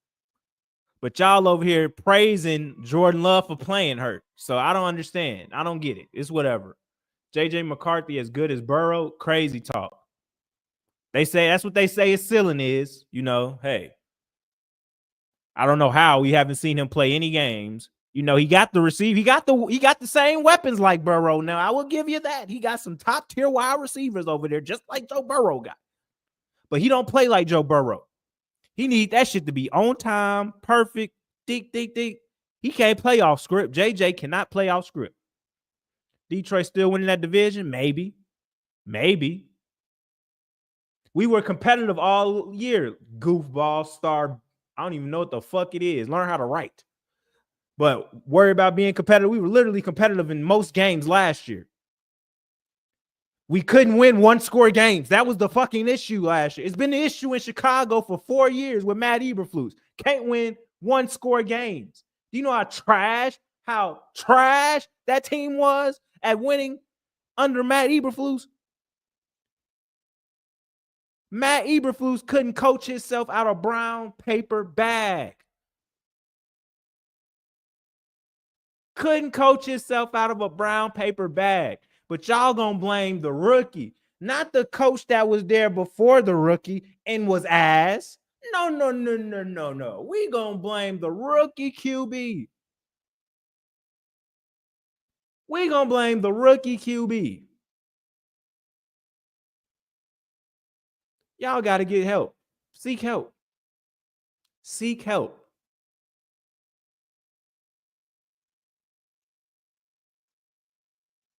But y'all over here praising Jordan Love for playing hurt. So I don't understand. I don't get it. It's whatever. JJ McCarthy as good as Burrow, crazy talk. They say that's what they say his ceiling is. Hey, I don't know how we haven't seen him play any games. He got the receive. He got the same weapons like Burrow. Now I will give you that. He got some top tier wide receivers over there, just like Joe Burrow got. But he don't play like Joe Burrow. He need that shit to be on time, perfect, dick. He can't play off script. JJ cannot play off script. Detroit still winning that division? Maybe. We were competitive all year. Goofball, star. I don't even know what the fuck it is. Learn how to write. But worry about being competitive. We were literally competitive in most games last year. We couldn't win one-score games. That was the fucking issue last year. It's been the issue in Chicago for 4 years with Matt Eberflus. Can't win one-score games. Do you know how trash that team was at winning under Matt Eberflus? Matt Eberflus couldn't coach himself out of brown paper bag. Couldn't coach himself out of a brown paper bag. But y'all gonna blame the rookie, not the coach that was there before the rookie and was ass. No. We gonna blame the rookie QB. We gonna blame the rookie QB. Y'all gotta get help. Seek help. Seek help.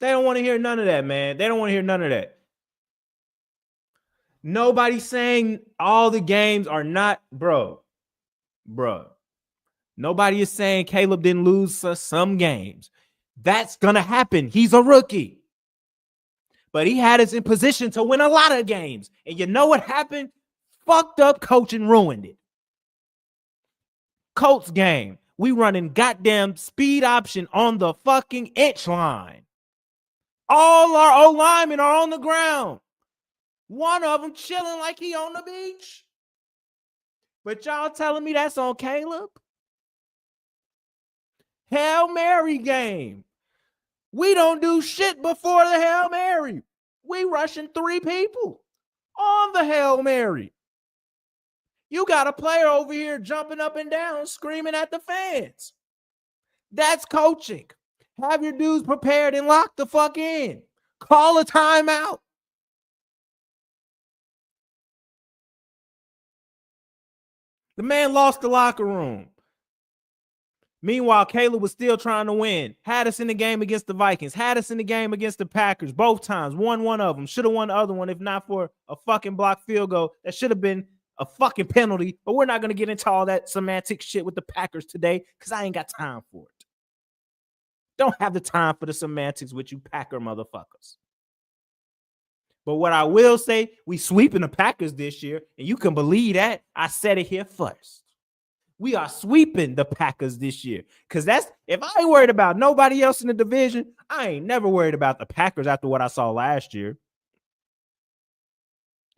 They don't want to hear none of that, man. They don't want to hear none of that. Nobody's saying all the games are not, bro. Nobody is saying Caleb didn't lose some games. That's going to happen. He's a rookie. But he had us in position to win a lot of games. And you know what happened? Fucked up coaching ruined it. Colts game. We running goddamn speed option on the fucking inch line. All our O-linemen are on the ground. One of them chilling like he on the beach. But y'all telling me that's on Caleb? Hail Mary game. We don't do shit before the Hail Mary. We rushing 3 people on the Hail Mary. You got a player over here jumping up and down, screaming at the fans. That's coaching. Have your dudes prepared and lock the fuck in. Call a timeout. The man lost the locker room. Meanwhile, Caleb was still trying to win. Had us in the game against the Vikings. Had us in the game against the Packers both times. Won one of them. Should have won the other one if not for a fucking blocked field goal. That should have been a fucking penalty. But we're not going to get into all that semantic shit with the Packers today because I ain't got time for it. Don't have the time for the semantics with you Packer motherfuckers. But what I will say, we sweeping the Packers this year, and you can believe that. I said it here first. We are sweeping the Packers this year. Because if I ain't worried about nobody else in the division, I ain't never worried about the Packers after what I saw last year.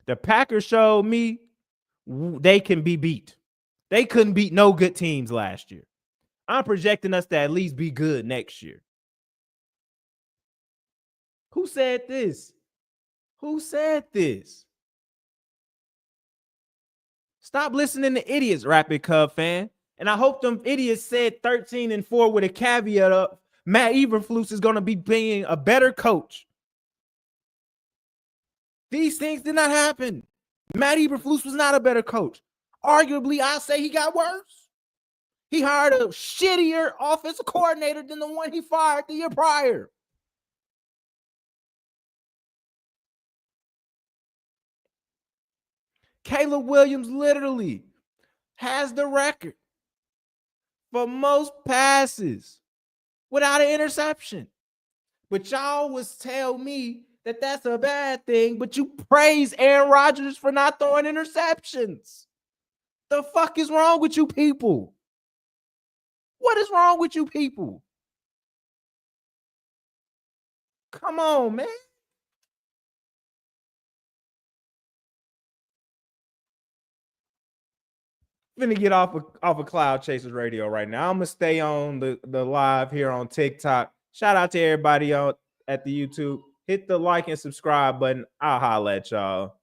The Packers showed me they can be beat. They couldn't beat no good teams last year. I'm projecting us to at least be good next year. Who said this? Who said this? Stop listening to idiots, Rapid Cub fan. And I hope them idiots said 13-4 with a caveat up. Matt Eberflus is going to be being a better coach. These things did not happen. Matt Eberflus was not a better coach. Arguably, I say he got worse. He hired a shittier offensive coordinator than the one he fired the year prior. Caleb Williams literally has the record for most passes without an interception. But y'all was tell me that that's a bad thing, but you praise Aaron Rodgers for not throwing interceptions. The fuck is wrong with you people? What is wrong with you people? Come on, man. Finna get off of Cloud Chasers Radio right now. I'm gonna stay on the live here on TikTok. Shout out to everybody out at the YouTube. Hit the like and subscribe button. I'll holla at y'all.